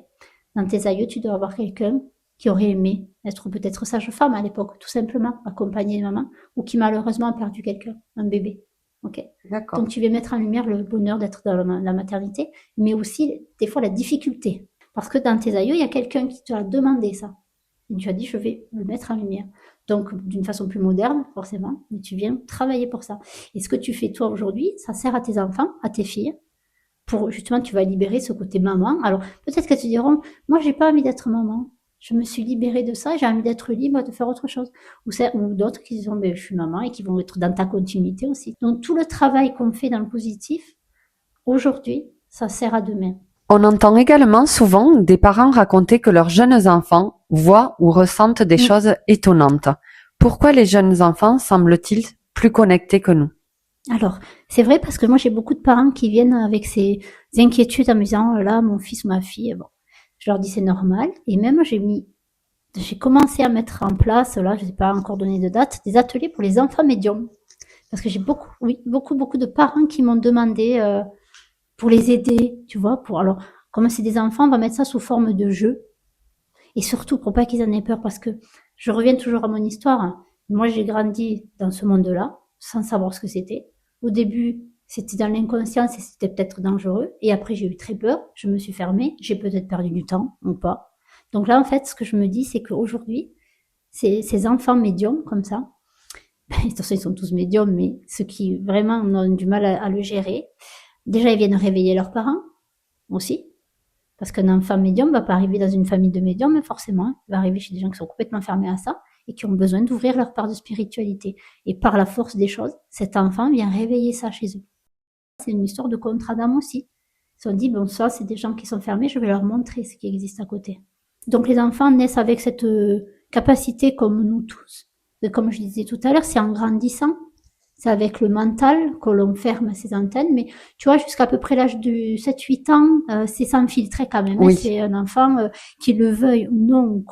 Dans tes aïeux, tu dois avoir quelqu'un qui aurait aimé être peut-être sage-femme à l'époque, tout simplement, accompagner les mamans, ou qui malheureusement a perdu quelqu'un, un bébé. Ok. D'accord. Donc tu vas mettre en lumière le bonheur d'être dans la maternité, mais aussi des fois la difficulté. Parce que dans tes aïeux, il y a quelqu'un qui te a demandé ça. Et tu as dit, je vais le mettre en lumière. Donc, d'une façon plus moderne, forcément, mais tu viens travailler pour ça. Et ce que tu fais toi aujourd'hui, ça sert à tes enfants, à tes filles, pour justement, tu vas libérer ce côté maman. Alors, peut-être qu'elles te diront, moi, j'ai pas envie d'être maman. Je me suis libérée de ça, j'ai envie d'être libre, de faire autre chose. Ou d'autres qui disent, ben, je suis maman et qui vont être dans ta continuité aussi. Donc, tout le travail qu'on fait dans le positif, aujourd'hui, ça sert à demain. On entend également souvent des parents raconter que leurs jeunes enfants voient ou ressentent des choses étonnantes. Pourquoi les jeunes enfants semblent-ils plus connectés que nous? Alors, c'est vrai parce que moi j'ai beaucoup de parents qui viennent avec ces inquiétudes en me disant, oh là, mon fils ou ma fille, bon, je leur dis c'est normal. Et même j'ai commencé à mettre en place, là, je ne sais pas encore donné de date, des ateliers pour les enfants médiums. Parce que j'ai beaucoup de parents qui m'ont demandé pour les aider, tu vois, alors, comme c'est des enfants, on va mettre ça sous forme de jeu. Et surtout, pour pas qu'ils en aient peur, parce que je reviens toujours à mon histoire. Moi, j'ai grandi dans ce monde-là, sans savoir ce que c'était. Au début, c'était dans l'inconscience et c'était peut-être dangereux. Et après, j'ai eu très peur. Je me suis fermée. J'ai peut-être perdu du temps ou pas. Donc là, en fait, ce que je me dis, c'est qu'aujourd'hui, ces enfants médiums comme ça, de toute façon, ils sont tous médiums, mais ceux qui vraiment ont du mal à le gérer, déjà, ils viennent réveiller leurs parents aussi. Parce qu'un enfant médium ne va pas arriver dans une famille de médiums, mais forcément, il va arriver chez des gens qui sont complètement fermés à ça et qui ont besoin d'ouvrir leur part de spiritualité. Et par la force des choses, cet enfant vient réveiller ça chez eux. C'est une histoire de contrat d'âme aussi. Ils se sont dit, bon, ça, c'est des gens qui sont fermés, je vais leur montrer ce qui existe à côté. Donc les enfants naissent avec cette capacité comme nous tous. Et comme je disais tout à l'heure, c'est en grandissant. C'est avec le mental que l'on ferme ces antennes, mais tu vois, jusqu'à peu près l'âge de 7-8 ans, c'est sans filtrer quand même. Oui. C'est un enfant qui le veuille ou non,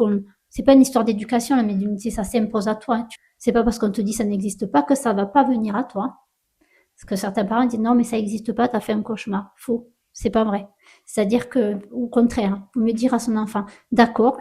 c'est pas une histoire d'éducation, la médiumnité, ça s'impose à toi. C'est pas parce qu'on te dit ça n'existe pas que ça va pas venir à toi. Parce que certains parents disent non, mais ça n'existe pas, t'as fait un cauchemar. Faux. C'est pas vrai. C'est-à-dire que, au contraire, faut mieux dire à son enfant, d'accord,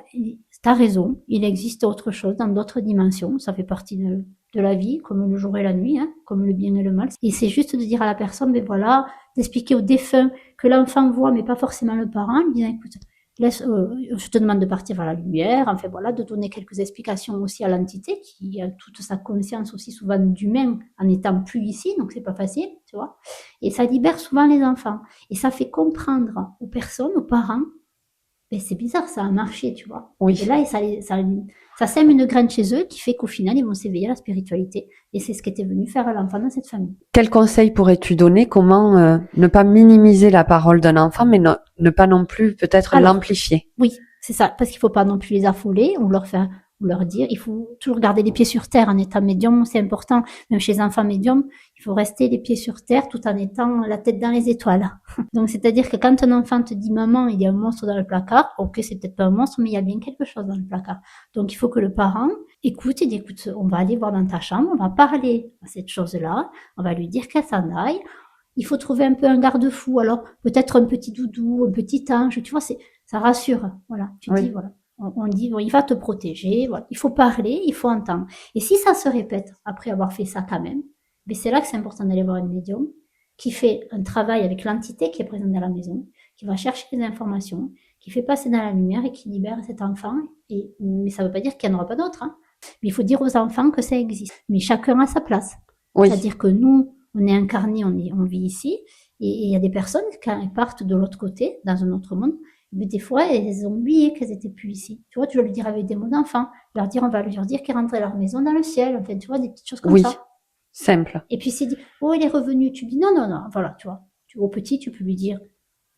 t'as raison, il existe autre chose dans d'autres dimensions, ça fait partie de la vie, comme le jour et la nuit, hein, comme le bien et le mal. Et c'est juste de dire à la personne, ben voilà, d'expliquer au défunt que l'enfant voit, mais pas forcément le parent, lui disant, écoute, je te demande de partir vers la lumière, enfin voilà, de donner quelques explications aussi à l'entité qui a toute sa conscience aussi souvent d'humain en étant plus ici, donc c'est pas facile, tu vois. Et ça libère souvent les enfants. Et ça fait comprendre aux personnes, aux parents, ben c'est bizarre, ça a marché, tu vois. Oui. Et là, ça sème une graine chez eux qui fait qu'au final, ils vont s'éveiller à la spiritualité. Et c'est ce qu'était venu faire l'enfant dans cette famille. Quel conseil pourrais-tu donner? Comment ne pas minimiser la parole d'un enfant, mais ne pas non plus peut-être l'amplifier? Oui, c'est ça, parce qu'il faut pas non plus les affoler ou leur dire, il faut toujours garder les pieds sur terre en étant médium, c'est important. Même chez les enfants médiums, il faut rester les pieds sur terre tout en étant la tête dans les étoiles. Donc, c'est-à-dire que quand un enfant te dit, maman, il y a un monstre dans le placard, ok, c'est peut-être pas un monstre, mais il y a bien quelque chose dans le placard. Donc, il faut que le parent écoute et dit, écoute, on va aller voir dans ta chambre, on va parler à cette chose-là, on va lui dire qu'elle s'en aille. Il faut trouver un peu un garde-fou. Alors, peut-être un petit doudou, un petit ange, tu vois, ça rassure. Voilà. Tu dis, voilà. On dit, bon, il va te protéger, voilà. Il faut parler, il faut entendre. Et si ça se répète après avoir fait ça quand même, ben c'est là que c'est important d'aller voir une médium qui fait un travail avec l'entité qui est présente dans la maison, qui va chercher des informations, qui fait passer dans la lumière et qui libère cet enfant. Mais ça ne veut pas dire qu'il n'y en aura pas d'autres, hein. Mais il faut dire aux enfants que ça existe. Mais chacun a sa place. Oui. C'est-à-dire que nous, on est incarné, on vit ici. Et il y a des personnes, quand elles partent de l'autre côté, dans un autre monde, mais des fois, elles ont oublié qu'elles étaient plus ici. Tu vois, tu dois le dire avec des mots d'enfant. On va leur dire qu'elles rentrent à leur maison dans le ciel. Enfin, tu vois, des petites choses comme Oui, ça. simple. Et puis, s'il dit, oh, il est revenu, tu dis, non, non, non, voilà, tu vois. Au petit, tu peux lui dire,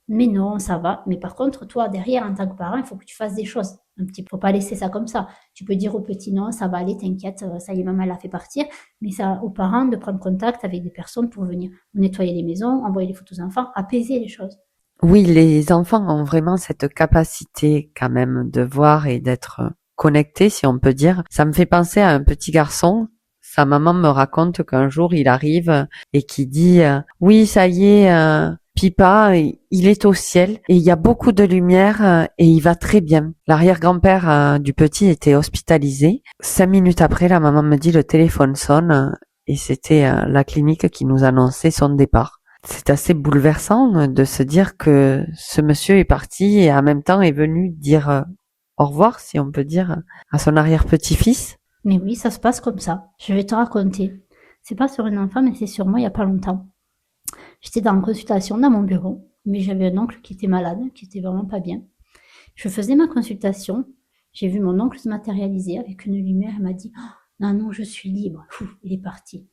mais non, ça va. Mais par contre, toi, derrière, en tant que parent, il faut que tu fasses des choses. Un petit peu, faut pas laisser ça comme ça. Tu peux dire au petit, non, ça va aller, t'inquiète, ça y est, maman l'a fait partir. Mais ça, aux parents de prendre contact avec des personnes pour venir nettoyer les maisons, envoyer les photos aux enfants, apaiser les choses. Oui, les enfants ont vraiment cette capacité quand même de voir et d'être connectés, si on peut dire. Ça me fait penser à un petit garçon. Sa maman me raconte qu'un jour il arrive et qui dit oui, ça y est, Pipa, il est au ciel et il y a beaucoup de lumière et il va très bien. L'arrière-grand-père du petit était hospitalisé. 5 minutes après, la maman me dit le téléphone sonne et c'était la clinique qui nous annonçait son départ. C'est assez bouleversant de se dire que ce monsieur est parti et en même temps est venu dire au revoir, si on peut dire, à son arrière-petit-fils. Mais oui, ça se passe comme ça. Je vais te raconter. C'est pas sur un enfant, mais c'est sur moi il y a pas longtemps. J'étais dans une consultation dans mon bureau, mais j'avais un oncle qui était malade, qui était vraiment pas bien. Je faisais ma consultation, j'ai vu mon oncle se matérialiser avec une lumière, elle m'a dit oh, non, non, je suis libre. Il est parti.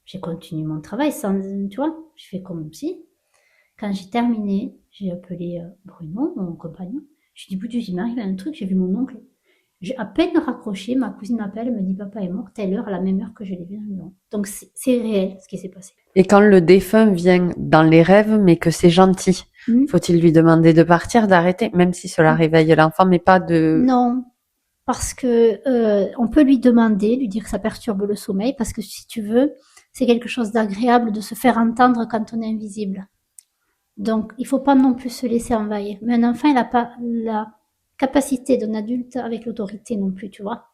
J'ai continué mon travail sans, tu vois, je fais comme si. Quand j'ai terminé, j'ai appelé Bruno, mon compagnon. Je lui ai dit, il m'arrive un truc, j'ai vu mon oncle. J'ai à peine raccroché, ma cousine m'appelle, elle me dit, papa est mort, telle heure, à la même heure que je l'ai vu dans le bureau. Donc c'est réel ce qui s'est passé. Et quand le défunt vient dans les rêves, mais que c'est gentil, faut-il lui demander de partir, d'arrêter, même si cela réveille l'enfant, mais pas de... Non, parce que on peut lui demander, lui dire que ça perturbe le sommeil, parce que si tu veux, c'est quelque chose d'agréable de se faire entendre quand on est invisible. Donc, il faut pas non plus se laisser envahir. Mais un enfant, il n'a pas la capacité d'un adulte avec l'autorité non plus, tu vois.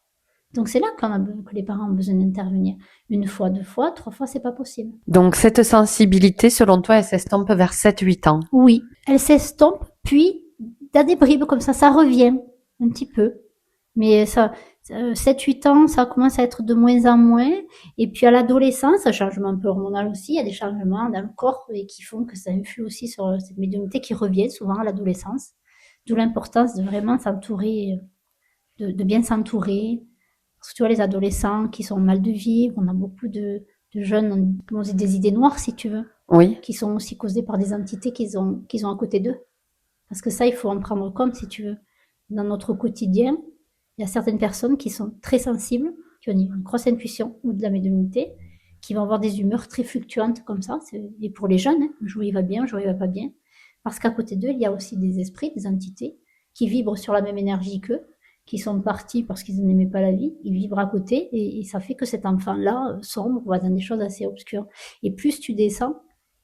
Donc, c'est là que les parents ont besoin d'intervenir. Une fois, 2 fois, 3 fois, c'est pas possible. Donc cette sensibilité, selon toi, elle s'estompe vers 7-8 ans. Oui, elle s'estompe, puis il y a des bribes comme ça revient un petit peu. Mais ça, 7-8 ans, ça commence à être de moins en moins. Et puis à l'adolescence, un changement un peu hormonal aussi, il y a des changements dans le corps et qui font que ça influe aussi sur cette médiumnité qui revient souvent à l'adolescence. D'où l'importance de vraiment s'entourer, de bien s'entourer. Parce que tu vois, les adolescents qui sont mal de vivre, on a beaucoup de jeunes qui ont des idées noires, si tu veux, Oui. qui sont aussi causées par des entités qu'ils ont à côté d'eux. Parce que ça, il faut en prendre compte, si tu veux. Dans notre quotidien, il y a certaines personnes qui sont très sensibles, qui ont une grosse intuition ou de la médiumnité, qui vont avoir des humeurs très fluctuantes comme ça. Et pour les jeunes, un jour il va bien, un jour il va pas bien. Parce qu'à côté d'eux, il y a aussi des esprits, des entités qui vibrent sur la même énergie qu'eux, qui sont partis parce qu'ils n'aimaient pas la vie, ils vibrent à côté et ça fait que cet enfant-là sombre, va dans des choses assez obscures. Et plus tu descends,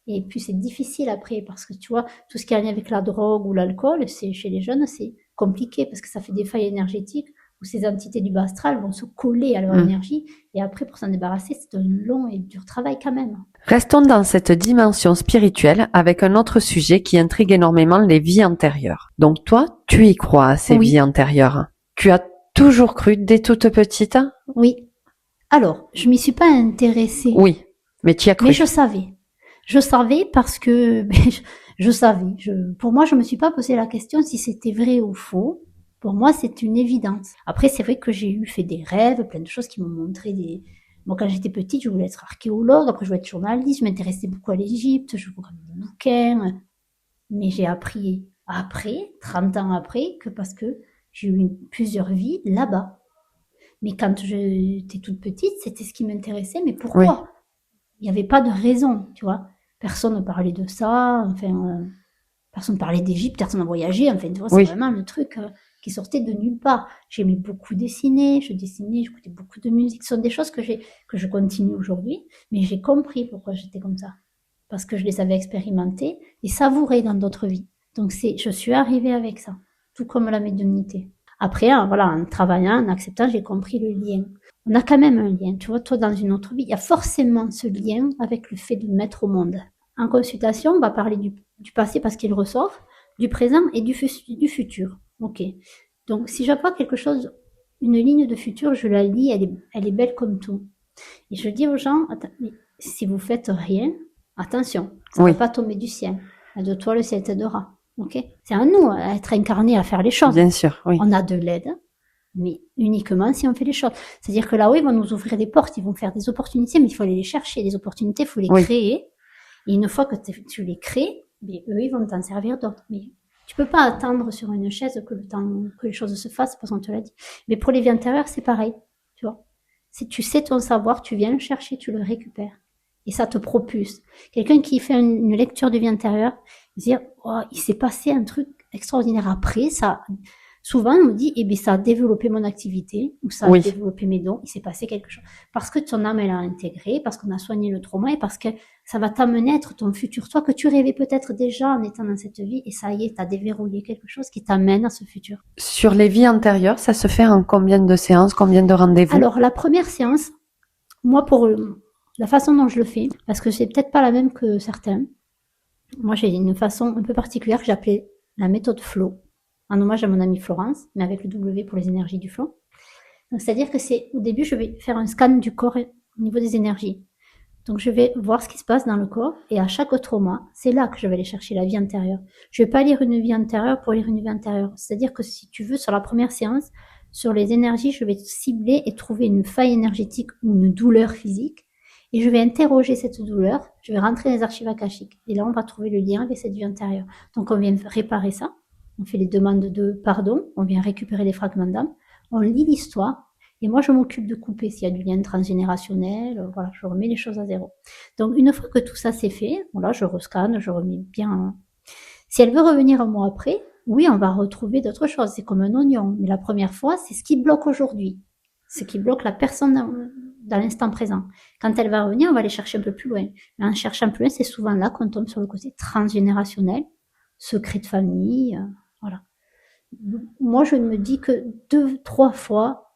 et plus c'est difficile après, parce que tu vois, tout ce qui a lien avec la drogue ou l'alcool, c'est chez les jeunes, c'est compliqué parce que ça fait des failles énergétiques où ces entités du bas astral vont se coller à leur énergie et après pour s'en débarrasser, c'est un long et dur travail quand même. Restons dans cette dimension spirituelle avec un autre sujet qui intrigue énormément les vies antérieures. Donc toi, tu y crois à ces vies antérieures. Tu as toujours cru dès toute petite? Oui. Alors, je m'y suis pas intéressée. Oui, mais tu y as cru. Mais je savais. Je savais parce que je savais. Pour moi, je me suis pas posé la question si c'était vrai ou faux. Pour moi, c'est une évidence. Après, c'est vrai que j'ai fait des rêves, plein de choses qui m'ont montré des... Moi, quand j'étais petite, je voulais être archéologue, après je voulais être journaliste, je m'intéressais beaucoup à l'Égypte, je voulais des bouquins. Mais j'ai appris après, 30 ans après, que parce que j'ai eu plusieurs vies là-bas. Mais quand j'étais toute petite, c'était ce qui m'intéressait. Mais pourquoi? Il n'y avait pas de raison, tu vois. Personne ne parlait de ça, enfin, personne ne parlait d'Égypte, personne n'a voyagé, enfin, tu vois, c'est vraiment le truc qui sortait de nulle part. J'aimais beaucoup dessiner, j'écoutais beaucoup de musique. Ce sont des choses que je continue aujourd'hui, mais j'ai compris pourquoi j'étais comme ça. Parce que je les avais expérimentées et savourées dans d'autres vies. Donc je suis arrivée avec ça. Tout comme la médiumnité. Après, voilà, en travaillant, en acceptant, j'ai compris le lien. On a quand même un lien. Tu vois, toi, dans une autre vie, il y a forcément ce lien avec le fait de mettre au monde. En consultation, on va parler du passé parce qu'il ressort, du présent et du futur. Ok. Donc, si j'apprends quelque chose, une ligne de futur, je la lis, elle est belle comme tout. Et je dis aux gens, attends, mais si vous faites rien, Attention, ça Oui, va pas tomber du ciel. De toi, le ciel t'aidera. Ok? C'est à nous, à être incarnés, à faire les choses. bien sûr, oui. On a de l'aide, mais uniquement si on fait les choses. C'est-à-dire que là-haut, ils vont nous ouvrir des portes, ils vont faire des opportunités, mais il faut aller les chercher. Les opportunités, il faut les Oui. créer. Et une fois que tu les crées, mais eux, ils vont t'en servir d'autres. Mais tu peux pas attendre sur une chaise que le temps, que les choses se fassent parce qu'on te l'a dit. Mais pour les vies antérieures, c'est pareil. Tu vois? Si tu sais ton savoir, tu viens le chercher, tu le récupères. Et ça te propulse. Quelqu'un qui fait une lecture de vie intérieure, dire, oh, il s'est passé un truc extraordinaire après, ça, souvent, on me dit, eh bien, ça a développé mon activité, ou ça a Oui. développé mes dons, il s'est passé quelque chose. Parce que ton âme, elle a intégré, parce qu'on a soigné le trauma, et parce que ça va t'amener à être ton futur toi, que tu rêvais peut-être déjà en étant dans cette vie, et ça y est, t'as déverrouillé quelque chose qui t'amène à ce futur. Sur les vies antérieures, ça se fait en combien de séances, combien de rendez-vous? Alors, la première séance, moi, pour la façon dont je le fais, parce que c'est peut-être pas la même que certains, moi, j'ai une façon un peu particulière que j'appelais la méthode flow, en hommage à mon amie Florence, mais avec le W pour les énergies du flow. Donc, c'est-à-dire que au début, je vais faire un scan du corps au niveau des énergies. Donc, je vais voir ce qui se passe dans le corps, et à chaque trauma, c'est là que je vais aller chercher la vie intérieure. Je vais pas lire une vie intérieure pour lire une vie intérieure. C'est-à-dire que si tu veux, sur la première séance, sur les énergies, je vais cibler et trouver une faille énergétique ou une douleur physique, et je vais interroger cette douleur, je vais rentrer dans les archives akashiques, et là, on va trouver le lien avec cette vie intérieure. Donc, on vient réparer ça, on fait les demandes de pardon, on vient récupérer les fragments d'âme, on lit l'histoire, et moi, je m'occupe de couper s'il y a du lien transgénérationnel, voilà, je remets les choses à zéro. Donc, une fois que tout ça c'est fait, voilà, je rescanne, je remets bien. Si elle veut revenir un mois après, oui, on va retrouver d'autres choses. C'est comme un oignon. Mais la première fois, c'est ce qui bloque aujourd'hui. Ce qui bloque la personne dans l'instant présent. Quand elle va revenir, on va aller chercher un peu plus loin. Mais en cherchant plus loin, c'est souvent là qu'on tombe sur le côté transgénérationnel, secret de famille, voilà. Moi, je me dis que 2, 3 fois,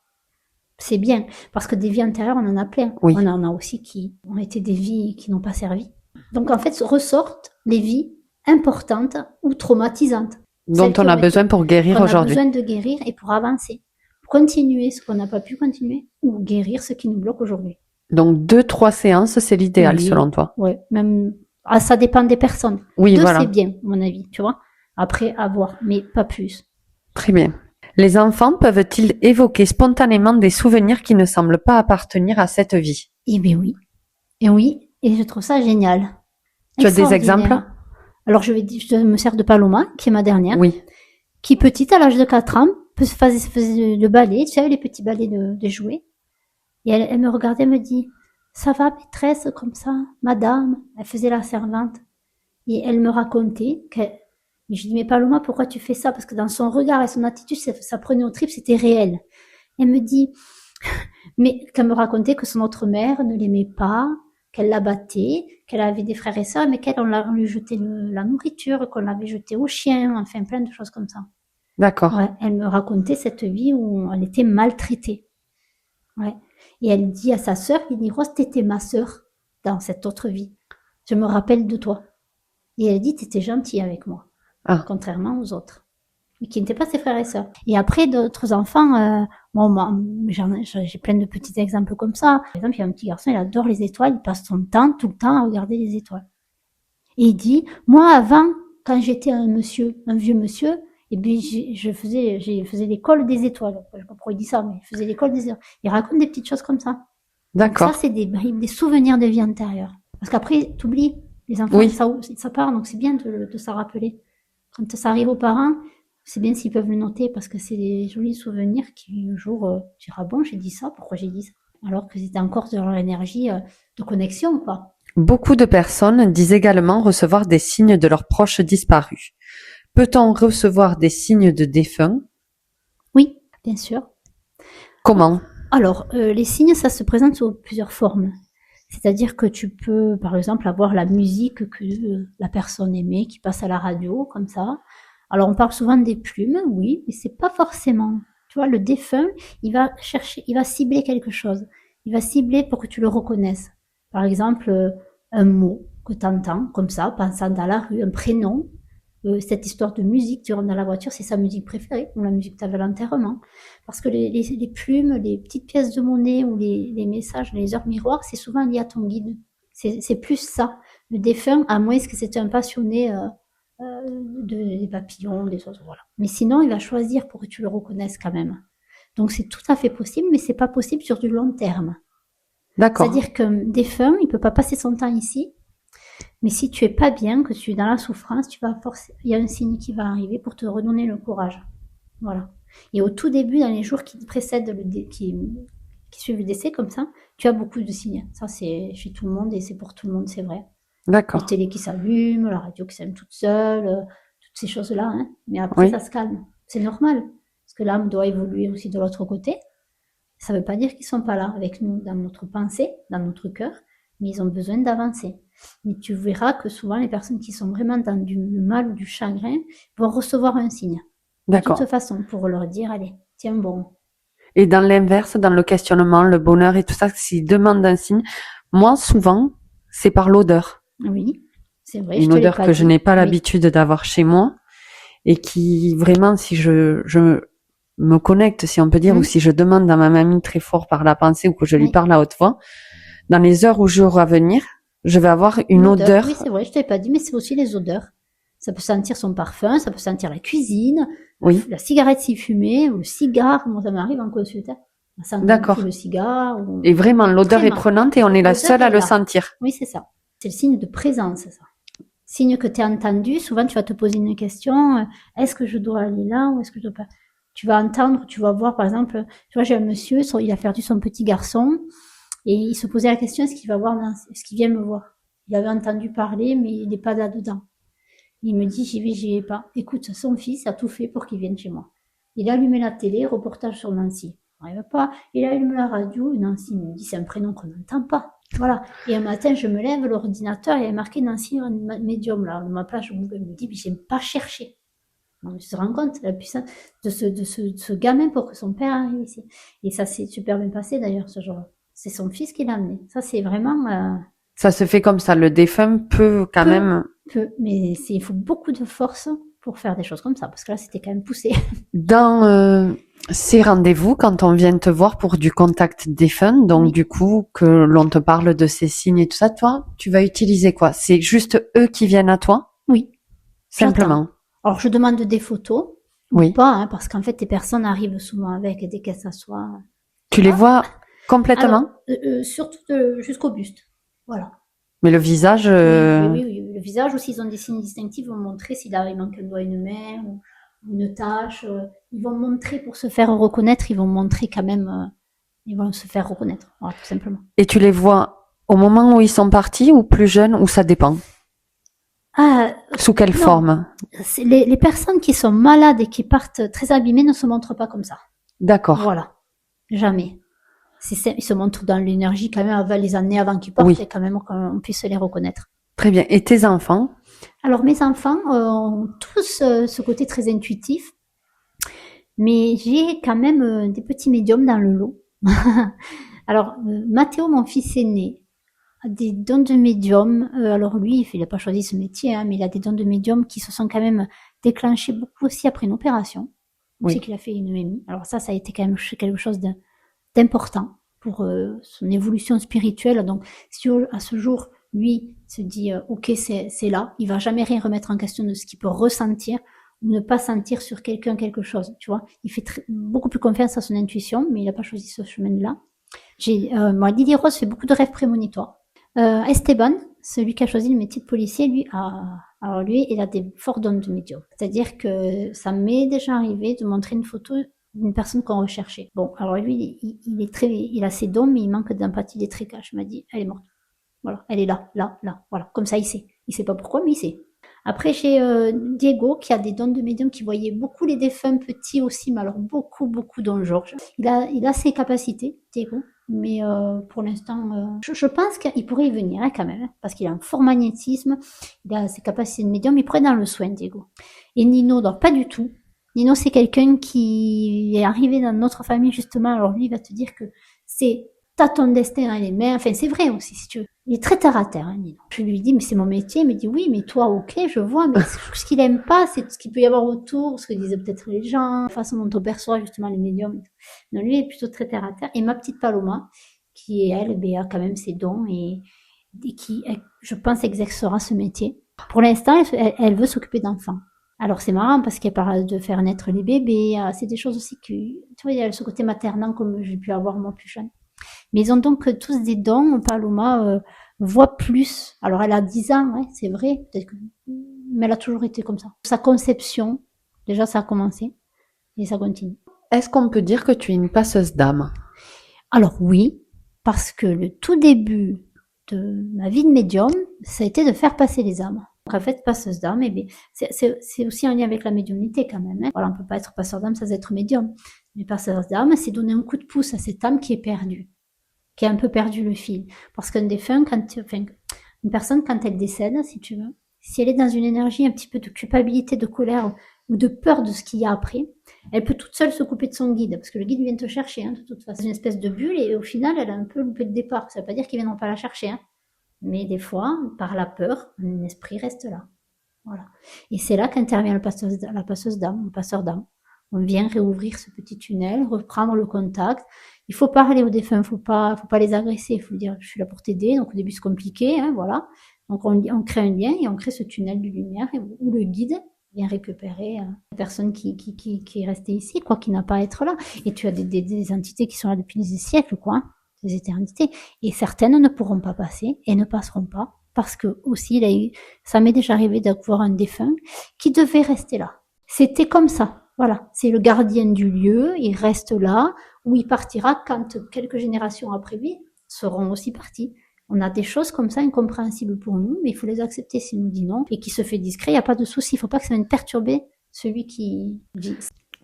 c'est bien. Parce que des vies antérieures, on en a plein. Oui. On en a aussi qui ont été des vies qui n'ont pas servi. Donc, en fait, ressortent les vies importantes ou traumatisantes. Dont on a besoin pour guérir aujourd'hui. On a besoin de guérir et pour avancer. Pour continuer ce qu'on n'a pas pu continuer ou guérir ce qui nous bloque aujourd'hui. Donc 2-3 séances, c'est l'idéal Oui. selon toi. Ouais, même ça dépend des personnes. Oui, 2, voilà. c'est bien, à mon avis, tu vois. Après, à voir, mais pas plus. Très bien. Les enfants peuvent-ils évoquer spontanément des souvenirs qui ne semblent pas appartenir à cette vie? Eh bien oui. Et oui, et je trouve ça génial. Tu as des exemples? Alors je me sers de Paloma, qui est ma dernière. Oui. Qui petite, à l'âge de 4 ans, faisait le ballet, tu sais, les petits ballets de jouets. Et elle me regardait, elle me dit, ça va, maîtresse, comme ça, madame. Elle faisait la servante. Et elle me racontait mais je dis, mais Paloma, pourquoi tu fais ça? Parce que dans son regard et son attitude, ça prenait au trip, c'était réel. Elle me dit, mais qu'elle me racontait que son autre mère ne l'aimait pas, qu'elle la battait, qu'elle avait des frères et sœurs, mais on lui jetait la nourriture, qu'on l'avait jeté aux chiens, enfin plein de choses comme ça. D'accord. Ouais, elle me racontait cette vie où elle était maltraitée. Ouais. Et elle dit à sa sœur, il dit, Rose, t'étais ma sœur dans cette autre vie. Je me rappelle de toi. Et elle dit, t'étais gentille avec moi. Ah. Contrairement aux autres. Mais qui n'étaient pas ses frères et sœurs. Et après, d'autres enfants, moi, j'ai plein de petits exemples comme ça. Par exemple, il y a un petit garçon, il adore les étoiles, il passe son temps, tout le temps, à regarder les étoiles. Et il dit, moi, avant, quand j'étais un vieux monsieur, et puis je faisais l'école des étoiles. Je sais pas pourquoi il dit ça, mais je faisais l'école des étoiles. Il raconte des petites choses comme ça. D'accord. Donc ça, c'est des souvenirs de vie antérieure. Parce qu'après, t'oublies. Les enfants, oui. ça part, donc c'est bien de s'en rappeler. Quand ça arrive aux parents, c'est bien s'ils peuvent le noter, parce que c'est des jolis souvenirs qui, un jour, tu diras, bon, j'ai dit ça, pourquoi j'ai dit ça? Alors que c'était encore de leur énergie de connexion, quoi. Beaucoup de personnes disent également recevoir des signes de leurs proches disparus. Peut-on recevoir des signes de défunts? Oui, bien sûr. Comment? Alors, les signes, ça se présente sous plusieurs formes. C'est-à-dire que tu peux, par exemple, avoir la musique que la personne aimait qui passe à la radio, comme ça. Alors, on parle souvent des plumes, oui, mais c'est pas forcément. Tu vois, le défunt, il va cibler quelque chose. Il va cibler pour que tu le reconnaisses. Par exemple, un mot que tu entends, comme ça, passant dans la rue, un prénom. Cette histoire de musique, tu rentres dans la voiture, c'est sa musique préférée, ou la musique que tu avais à l'enterrement. Parce que les plumes, les petites pièces de monnaie ou les messages, les heures miroirs, c'est souvent lié à ton guide. C'est plus ça. Le défunt, à moins que c'est un passionné des papillons, des oiseaux, voilà. Mais sinon, il va choisir pour que tu le reconnaisses quand même. Donc c'est tout à fait possible, mais c'est pas possible sur du long terme. D'accord. C'est-à-dire qu'un défunt, il peut pas passer son temps ici, mais si tu es pas bien, que tu es dans la souffrance, il y a un signe qui va arriver pour te redonner le courage. Voilà. Et au tout début, dans les jours qui précèdent qui suivent le décès, comme ça, tu as beaucoup de signes. Ça, c'est chez tout le monde et c'est pour tout le monde, c'est vrai. Les D'accord. télés qui s'allument, la radio qui s'allume toute seule, toutes ces choses-là, hein. Mais après, Oui. ça se calme. C'est normal. Parce que l'âme doit évoluer aussi de l'autre côté. Ça ne veut pas dire qu'ils sont pas là avec nous dans notre pensée, dans notre cœur, mais ils ont besoin d'avancer. Mais tu verras que souvent, les personnes qui sont vraiment dans du mal ou du chagrin vont recevoir un signe. De toute D'accord. façon, pour leur dire, allez, tiens bon. Et dans l'inverse, dans le questionnement, le bonheur et tout ça, s'ils demandent un signe, moi, souvent, c'est par l'odeur. Oui, c'est vrai, je Une te l'ai odeur pas que je dit. n'ai pas Oui, l'habitude d'avoir chez moi et qui, vraiment, si je me connecte, si on peut dire, ou si je demande à ma mamie très fort par la pensée ou que je lui oui. parle à haute voix, dans les heures ou jours à venir, je vais avoir une L'odeur, oui, odeur. c'est vrai, je t'avais pas dit, mais c'est aussi les odeurs. Ça peut sentir son parfum, ça peut sentir la cuisine, Oui. la cigarette s'y fumait, ou le cigare, moi ça m'arrive en consultation. Ça sent beaucoup D'accord. le cigare. Et vraiment, l'odeur est Vraiment. prenante et on est la L'odeur seule à est le là. sentir. Oui, c'est ça. C'est le signe de présence, ça. Signe que tu as entendu, souvent tu vas te poser une question, est-ce que je dois aller là ou est-ce que je dois pas? Tu vas entendre, tu vas voir, par exemple, tu vois, j'ai un monsieur, il a perdu son petit garçon, et il se posait la question, est-ce qu'il vient me voir? Il avait entendu parler, mais il n'est pas là-dedans. Il me dit, j'y vais pas. Écoute, son fils a tout fait pour qu'il vienne chez moi. Il a allumé la télé, reportage sur Nancy. Il n'arrive pas. Il a allumé la radio, Nancy me dit, c'est un prénom qu'on n'entend pas. Voilà. Et un matin, je me lève, l'ordinateur, il y a marqué Nancy Medium, là, ma page Google. Il me dit, mais j'aime pas chercher. On se rend compte la puissance de ce gamin pour que son père arrive ici. Et ça s'est super bien passé d'ailleurs ce jour-là. C'est son fils qui l'a amené. Ça, c'est vraiment Ça se fait comme ça. Le défunt peut quand même. mais il faut beaucoup de force pour faire des choses comme ça, parce que là, c'était quand même poussé. Dans ces rendez-vous, quand on vient te voir pour du contact défunt, donc Oui. du coup que l'on te parle de ces signes et tout ça, toi, tu vas utiliser quoi? C'est juste eux qui viennent à toi? Oui. Simplement. Alors, je demande des photos, Oui. ou pas, hein, parce qu'en fait, les personnes arrivent souvent avec, dès qu'elles s'assoient. Tu les vois complètement? Alors, surtout jusqu'au buste. Voilà. Mais le visage. Oui. Le visage aussi, ils ont des signes distinctifs, ils vont montrer s'il manque un doigt, une main, ou une tache. Ils vont montrer pour se faire reconnaître, ils vont montrer quand même, ils vont se faire reconnaître, voilà, tout simplement. Et tu les vois au moment où ils sont partis ou plus jeunes, ou ça dépend? Ah, Sous quelle non. forme? Les personnes qui sont malades et qui partent très abîmées ne se montrent pas comme ça. D'accord. Voilà. Jamais. Ils se montrent dans l'énergie quand même les années avant qu'ils partent, et quand même qu'on puisse les reconnaître. Très bien. Et tes enfants? Alors mes enfants ont tous ce côté très intuitif, mais j'ai quand même des petits médiums dans le lot. Alors Mathéo, mon fils aîné, a des dons de médium. Alors lui, il n'a pas choisi ce métier, hein, mais il a des dons de médium qui se sont quand même déclenchés beaucoup aussi après une opération. On sait qu'il a fait une EMI. Alors ça a été quand même quelque chose d'important pour son évolution spirituelle. Donc, si à ce jour, lui se dit ok, c'est là, il va jamais rien remettre en question de ce qu'il peut ressentir ou ne pas sentir sur quelqu'un quelque chose, tu vois. Il fait beaucoup plus confiance à son intuition, mais il n'a pas choisi ce chemin-là. Moi, Lily Rose fait beaucoup de rêves prémonitoires. Esteban, celui qui a choisi le métier de policier, alors lui, il a des forts dons de médium. C'est-à-dire que ça m'est déjà arrivé de montrer une photo d'une personne qu'on recherchait. Bon, alors lui, il a ses dons, mais il manque d'empathie, il est très cash. Il m'a dit, elle est morte. Voilà, elle est là, voilà. Comme ça, il sait. Il sait pas pourquoi, mais il sait. Après, j'ai Diego, qui a des dons de médium, qui voyait beaucoup les défunts petits aussi, mais alors beaucoup dont Georges. Il a ses capacités, Diego. Mais pour l'instant, je pense qu'il pourrait y venir quand même, parce qu'il a un fort magnétisme, il a ses capacités de médium, il pourrait être dans le soin, Diego. Et Nino, non, pas du tout. Nino, c'est quelqu'un qui est arrivé dans notre famille, justement. Alors lui, il va te dire que t'as ton destin dans les mains. Enfin, c'est vrai aussi, si tu veux. Il est très terre à terre, hein, Nino. Je lui dis, mais c'est mon métier. Il me dit, oui, mais toi, ok, je vois, mais ce qu'il aime pas, c'est ce qu'il peut y avoir autour, ce que disaient peut-être les gens, la façon dont on perçoit justement les médiums. Non, lui, il est plutôt très terre à terre. Et ma petite Paloma, qui est elle, a quand même ses dons, et et qui, je pense, exercera ce métier. Pour l'instant, elle veut s'occuper d'enfants. Alors c'est marrant parce qu'elle parle de faire naître les bébés, c'est des choses aussi que, tu vois, il y a ce côté maternant comme j'ai pu avoir moi plus jeune. Mais ils ont donc tous des dons. Paloma voit plus. Alors elle a 10 ans, ouais, c'est vrai, peut-être que, mais elle a toujours été comme ça. Sa conception, déjà ça a commencé et ça continue. Est-ce qu'on peut dire que tu es une passeuse d'âme? Alors oui, parce que le tout début de ma vie de médium, ça a été de faire passer les âmes. Donc en fait, passeuse d'âme, eh bien, c'est aussi un lien avec la médiumnité quand même. Hein. Voilà, on peut pas être passeur d'âme sans être médium. Mais passeuse d'âme, c'est donner un coup de pouce à cette âme qui est perdue, qui a un peu perdu le fil. Parce qu'un défunt, une personne, quand elle décède, si tu veux, si elle est dans une énergie un petit peu de culpabilité, de colère ou de peur de ce qu'il y a après, elle peut toute seule se couper de son guide, parce que le guide vient te chercher, hein, de toute façon. C'est une espèce de bulle, et au final, elle a un peu loupé le départ. Ça veut pas dire qu'ils viendront pas la chercher, hein. Mais des fois, par la peur, un esprit reste là. Voilà. Et c'est là qu'intervient la passeuse d'âme, le passeur d'âme. On vient réouvrir ce petit tunnel, reprendre le contact. Il faut parler aux défunts, faut pas les agresser, il faut dire je suis là pour t'aider. Donc au début c'est compliqué, hein, voilà. Donc on crée un lien et on crée ce tunnel de lumière où le guide vient récupérer la personne qui est restée ici, quoi, qui n'a pas à être là. Et tu as des entités qui sont là depuis des siècles, quoi, hein, des éternités. Et certaines ne pourront pas passer et ne passeront pas parce que aussi ça m'est déjà arrivé d'avoir un défunt qui devait rester là. C'était comme ça. Voilà, c'est le gardien du lieu, il reste là, où il partira quand quelques générations après lui seront aussi partis. On a des choses comme ça incompréhensibles pour nous, mais il faut les accepter s'il nous dit non, et qui se fait discret, il n'y a pas de souci, il ne faut pas que ça vienne perturber celui qui dit.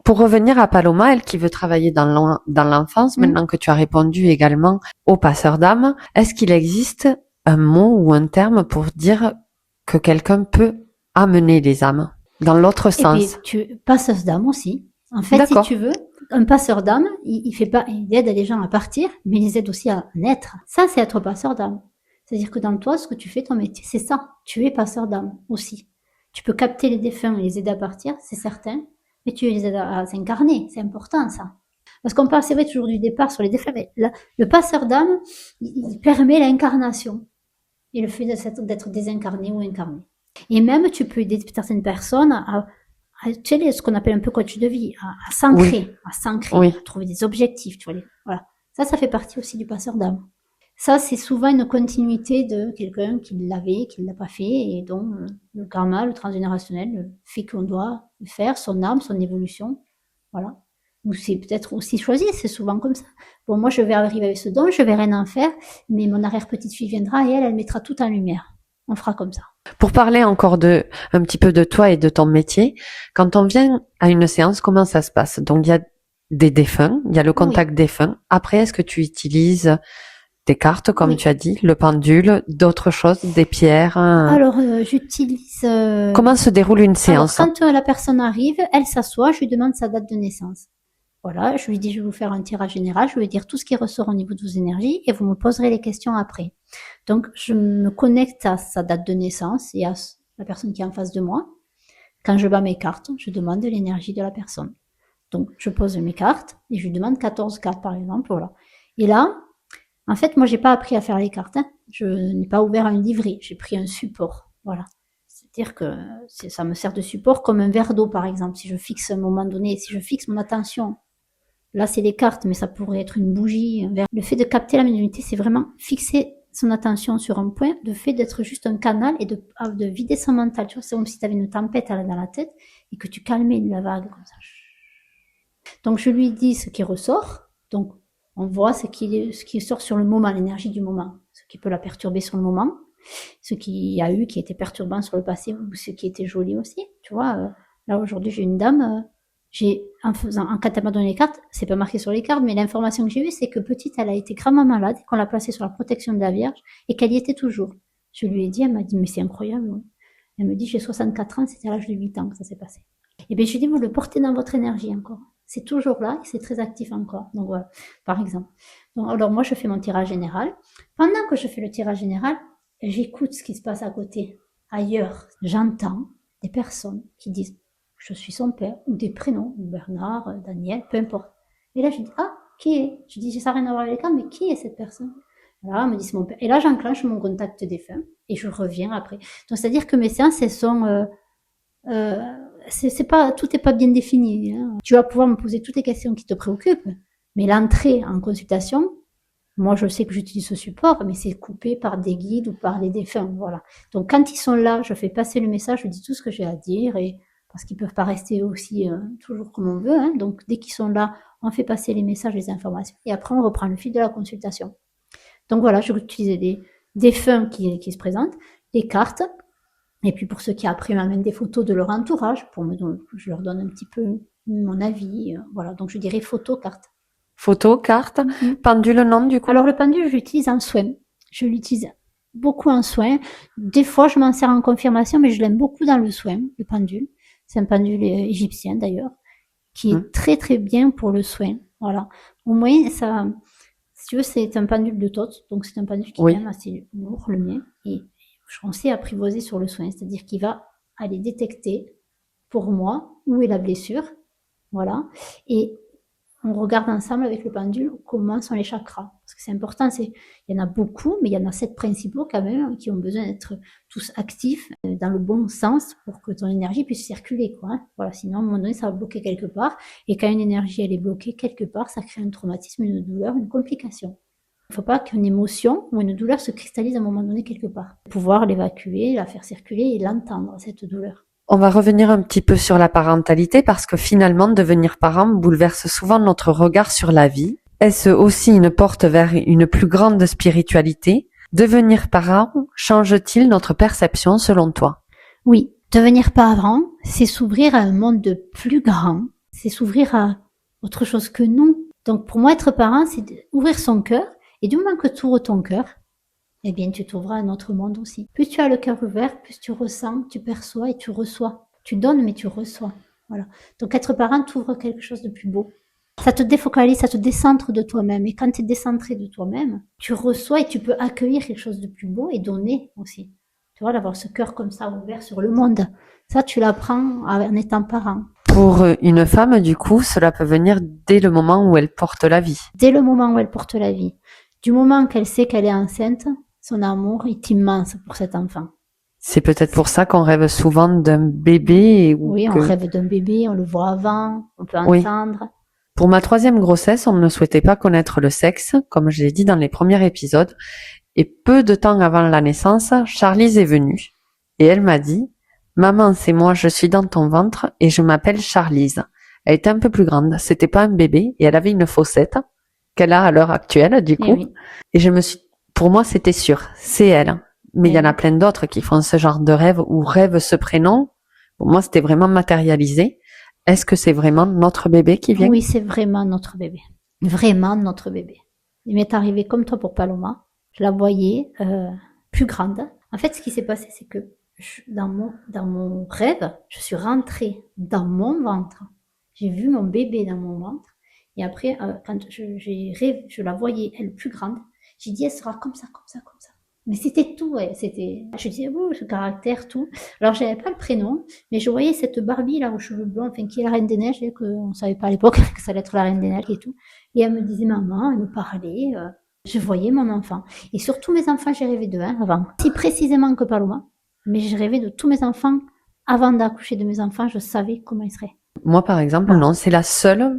Pour revenir à Paloma, elle qui veut travailler dans l'enfance, maintenant que tu as répondu également aux passeurs d'âme, est-ce qu'il existe un mot ou un terme pour dire que quelqu'un peut amener les âmes dans l'autre sens? Et puis, passeuse d'âme aussi. En fait, si tu veux, un passeur d'âme, il aide les gens à partir, mais il les aide aussi à naître. Ça, c'est être passeur d'âme. C'est-à-dire que dans toi, ce que tu fais, ton métier, c'est ça. Tu es passeur d'âme aussi. Tu peux capter les défunts et les aider à partir, c'est certain, mais tu les aides à s'incarner. C'est important, ça. Parce qu'on parle, c'est vrai, toujours du départ sur les défunts, mais le passeur d'âme, il permet l'incarnation et le fait d'être désincarné ou incarné. Et même, tu peux aider certaines personnes à tu sais, ce qu'on appelle un peu coach de vie, à s'ancrer, Oui. à trouver des objectifs, tu vois. Voilà. Ça fait partie aussi du passeur d'âme. Ça, c'est souvent une continuité de quelqu'un qui l'avait, qui ne l'a pas fait, et dont le karma, le transgénérationnel, fait qu'on doit le faire, son âme, son évolution. Voilà. Ou c'est peut-être aussi choisi, c'est souvent comme ça. Bon, moi, je vais arriver avec ce don, je vais rien en faire, mais mon arrière-petite-fille viendra et elle mettra tout en lumière. On fera comme ça. Pour parler encore un petit peu de toi et de ton métier, quand on vient à une séance, comment ça se passe? Donc, il y a des défunts, il y a le contact défunt. Après, est-ce que tu utilises des cartes, comme tu as dit, le pendule, d'autres choses, des pierres? Alors, j'utilise... Comment se déroule une séance? Alors, quand la personne arrive, elle s'assoit, je lui demande sa date de naissance. Voilà, je lui dis, je vais vous faire un tirage général, je vais lui dire tout ce qui ressort au niveau de vos énergies et vous me poserez les questions après. Donc, je me connecte à sa date de naissance et à la personne qui est en face de moi. Quand je bats mes cartes, je demande l'énergie de la personne. Donc, je pose mes cartes et je lui demande 14 cartes, par exemple, voilà. Et là, en fait, moi, j'ai pas appris à faire les cartes, hein. Je n'ai pas ouvert un livret, j'ai pris un support, voilà. C'est-à-dire que ça me sert de support comme un verre d'eau, par exemple. Si je fixe à un moment donné, si je fixe mon attention, là, c'est les cartes, mais ça pourrait être une bougie, un verre. Le fait de capter la médiumnité, c'est vraiment fixer son attention sur un point, le fait d'être juste un canal et de vider son mental. Tu vois, c'est comme si tu avais une tempête dans la tête et que tu calmais la vague comme ça. Donc, je lui dis ce qui ressort. Donc, on voit ce qui sort sur le moment, l'énergie du moment, ce qui peut la perturber sur le moment, ce qu'il y a eu qui était perturbant sur le passé ou ce qui était joli aussi. Tu vois, là, aujourd'hui, j'ai une dame, quand elle m'a donné les cartes, c'est pas marqué sur les cartes, mais l'information que j'ai eue, c'est que petite, elle a été gravement malade, qu'on l'a placée sur la protection de la Vierge et qu'elle y était toujours. Je lui ai dit, elle m'a dit, mais c'est incroyable. Elle me dit, j'ai 64 ans, c'était à l'âge de 8 ans que ça s'est passé. Et bien, je lui ai dit, vous le portez dans votre énergie encore. C'est toujours là et c'est très actif encore. Donc voilà, par exemple. Donc, alors moi, je fais mon tirage général. Pendant que je fais le tirage général, j'écoute ce qui se passe à côté, ailleurs. J'entends des personnes qui disent, je suis son père, ou des prénoms, Bernard, Daniel, peu importe. Et là, je dis, ah, qui est? Je dis, ça n'a rien à voir avec les cartes, mais qui est cette personne? Voilà, elle me dit c'est mon père. Et là, j'enclenche mon contact défunt et je reviens après. Donc, c'est-à-dire que mes séances, elles sont, c'est pas, tout est pas bien défini, hein. Tu vas pouvoir me poser toutes les questions qui te préoccupent, mais l'entrée en consultation, moi, je sais que j'utilise ce support, mais c'est coupé par des guides ou par les défunts, voilà. Donc, quand ils sont là, je fais passer le message, je dis tout ce que j'ai à dire et parce qu'ils peuvent pas rester aussi toujours comme on veut, hein. Donc, dès qu'ils sont là, on fait passer les messages, les informations et après, on reprend le fil de la consultation. Donc voilà, je vais utiliser des défunts qui se présentent, des cartes, et puis pour ceux qui après m'amènent des photos de leur entourage, je leur donne un petit peu mon avis, voilà. Donc je dirais photo, carte. Photo, carte, pendule, non, du coup? Alors le pendule, je l'utilise en soin. Je l'utilise beaucoup en soin. Des fois, je m'en sers en confirmation, mais je l'aime beaucoup dans le soin, le pendule. C'est un pendule égyptien d'ailleurs, qui est très très bien pour le soin. Voilà. Au moins, ça, si tu veux, c'est un pendule de Toth, donc c'est un pendule qui est quand même assez lourd, le mien, et on sait apprivoiser sur le soin, c'est-à-dire qu'il va aller détecter pour moi où est la blessure, voilà, et on regarde ensemble avec le pendule comment sont les chakras. Parce que c'est important, il y en a beaucoup, mais il y en a 7 principaux quand même qui ont besoin d'être tous actifs dans le bon sens pour que ton énergie puisse circuler, quoi, hein. Voilà, sinon à un moment donné, ça va bloquer quelque part. Et quand une énergie elle est bloquée quelque part, ça crée un traumatisme, une douleur, une complication. Il ne faut pas qu'une émotion ou une douleur se cristallise à un moment donné quelque part. Pouvoir l'évacuer, la faire circuler et l'entendre, cette douleur. On va revenir un petit peu sur la parentalité parce que finalement, devenir parent bouleverse souvent notre regard sur la vie. Est-ce aussi une porte vers une plus grande spiritualité? Devenir parent change-t-il notre perception selon toi? Oui, devenir parent, c'est s'ouvrir à un monde plus grand, c'est s'ouvrir à autre chose que nous. Donc pour moi, être parent, c'est ouvrir son cœur, et du moment que tu ouvres ton cœur, eh bien tu t'ouvres à un autre monde aussi. Plus tu as le cœur ouvert, plus tu ressens, tu perçois et tu reçois. Tu donnes, mais tu reçois. Voilà. Donc être parent t'ouvre quelque chose de plus beau. Ça te défocalise, ça te décentre de toi-même. Et quand tu es décentré de toi-même, tu reçois et tu peux accueillir quelque chose de plus beau et donner aussi. Tu vois, d'avoir ce cœur comme ça ouvert sur le monde. Ça, tu l'apprends en étant parent. Pour une femme, du coup, cela peut venir dès le moment où elle porte la vie. Dès le moment où elle porte la vie. Du moment qu'elle sait qu'elle est enceinte, son amour est immense pour cet enfant. C'est peut-être pour ça qu'on rêve souvent d'un bébé. Oui, on rêve d'un bébé, on le voit avant, on peut entendre. Oui. Pour ma 3e grossesse, on ne souhaitait pas connaître le sexe, comme je l'ai dit dans les premiers épisodes. Et peu de temps avant la naissance, Charlize est venue. Et elle m'a dit, « Maman, c'est moi, je suis dans ton ventre et je m'appelle Charlize. » Elle était un peu plus grande, c'était pas un bébé et elle avait une faussette qu'elle a à l'heure actuelle, du coup. Oui. Et pour moi, c'était sûr, c'est elle. Mais il y en a plein d'autres qui font ce genre de rêve ou rêvent ce prénom. Pour moi, c'était vraiment matérialisé. Est-ce que c'est vraiment notre bébé qui vient? Oui, c'est vraiment notre bébé. Vraiment notre bébé. Il m'est arrivé comme toi pour Paloma. Je la voyais plus grande. En fait, ce qui s'est passé, c'est que dans mon rêve, je suis rentrée dans mon ventre. J'ai vu mon bébé dans mon ventre. Et après, quand je la voyais, elle plus grande, j'ai dit, elle sera comme ça, comme ça, comme ça. Mais c'était tout, ouais. Je disais, oh, ce caractère, tout. Alors, j'avais pas le prénom, mais je voyais cette Barbie, là, aux cheveux blancs, enfin, qui est la Reine des Neiges, et qu'on savait pas à l'époque que ça allait être la Reine des Neiges et tout. Et elle me disait, maman, elle me parlait, je voyais mon enfant. Et surtout mes enfants, j'ai rêvé d'eux, hein, avant. Si précisément que Paloma, mais j'ai rêvé de tous mes enfants. Avant d'accoucher de mes enfants, je savais comment ils seraient. Moi, par exemple, non, c'est la seule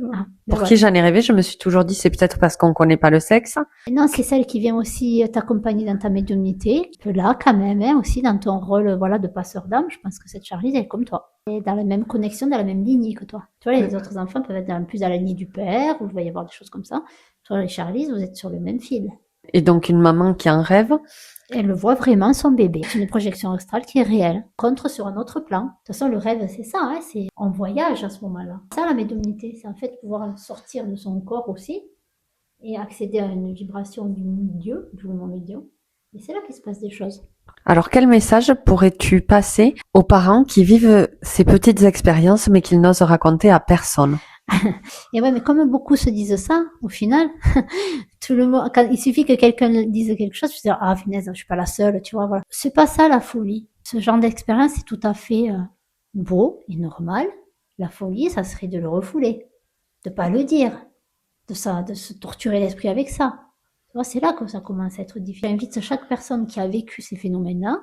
pour qui j'en ai rêvé. Je me suis toujours dit, c'est peut-être parce qu'on connaît pas le sexe. Non, c'est celle qui vient aussi t'accompagner dans ta médiumnité. Là, quand même, hein, aussi dans ton rôle, voilà, de passeur d'âme. Je pense que cette Charlize, elle est comme toi. Elle est dans la même connexion, dans la même lignée que toi. Tu vois, les autres enfants peuvent être plus dans la lignée du père, ou il va y avoir des choses comme ça. Toi, les Charlize, vous êtes sur le même fil. Et donc, une maman qui en rêve, elle voit vraiment son bébé. C'est une projection astrale qui est réelle, contre sur un autre plan. De toute façon, le rêve, c'est ça, hein, c'est on voyage à ce moment-là. Ça, la médiumnité, c'est en fait pouvoir sortir de son corps aussi et accéder à une vibration du milieu, du mouvement médium. Et c'est là qu'il se passe des choses. Alors, quel message pourrais-tu passer aux parents qui vivent ces petites expériences mais qu'ils n'osent raconter à personne? Et ouais, mais comme beaucoup se disent ça, au final, tout le monde, quand il suffit que quelqu'un dise quelque chose, je dis, ah, finesse, je suis pas la seule, tu vois, voilà. C'est pas ça, la folie. Ce genre d'expérience est tout à fait beau et normal. La folie, ça serait de le refouler, de pas le dire, de se torturer l'esprit avec ça. vois, c'est là que ça commence à être difficile. J'invite chaque personne qui a vécu ces phénomènes-là,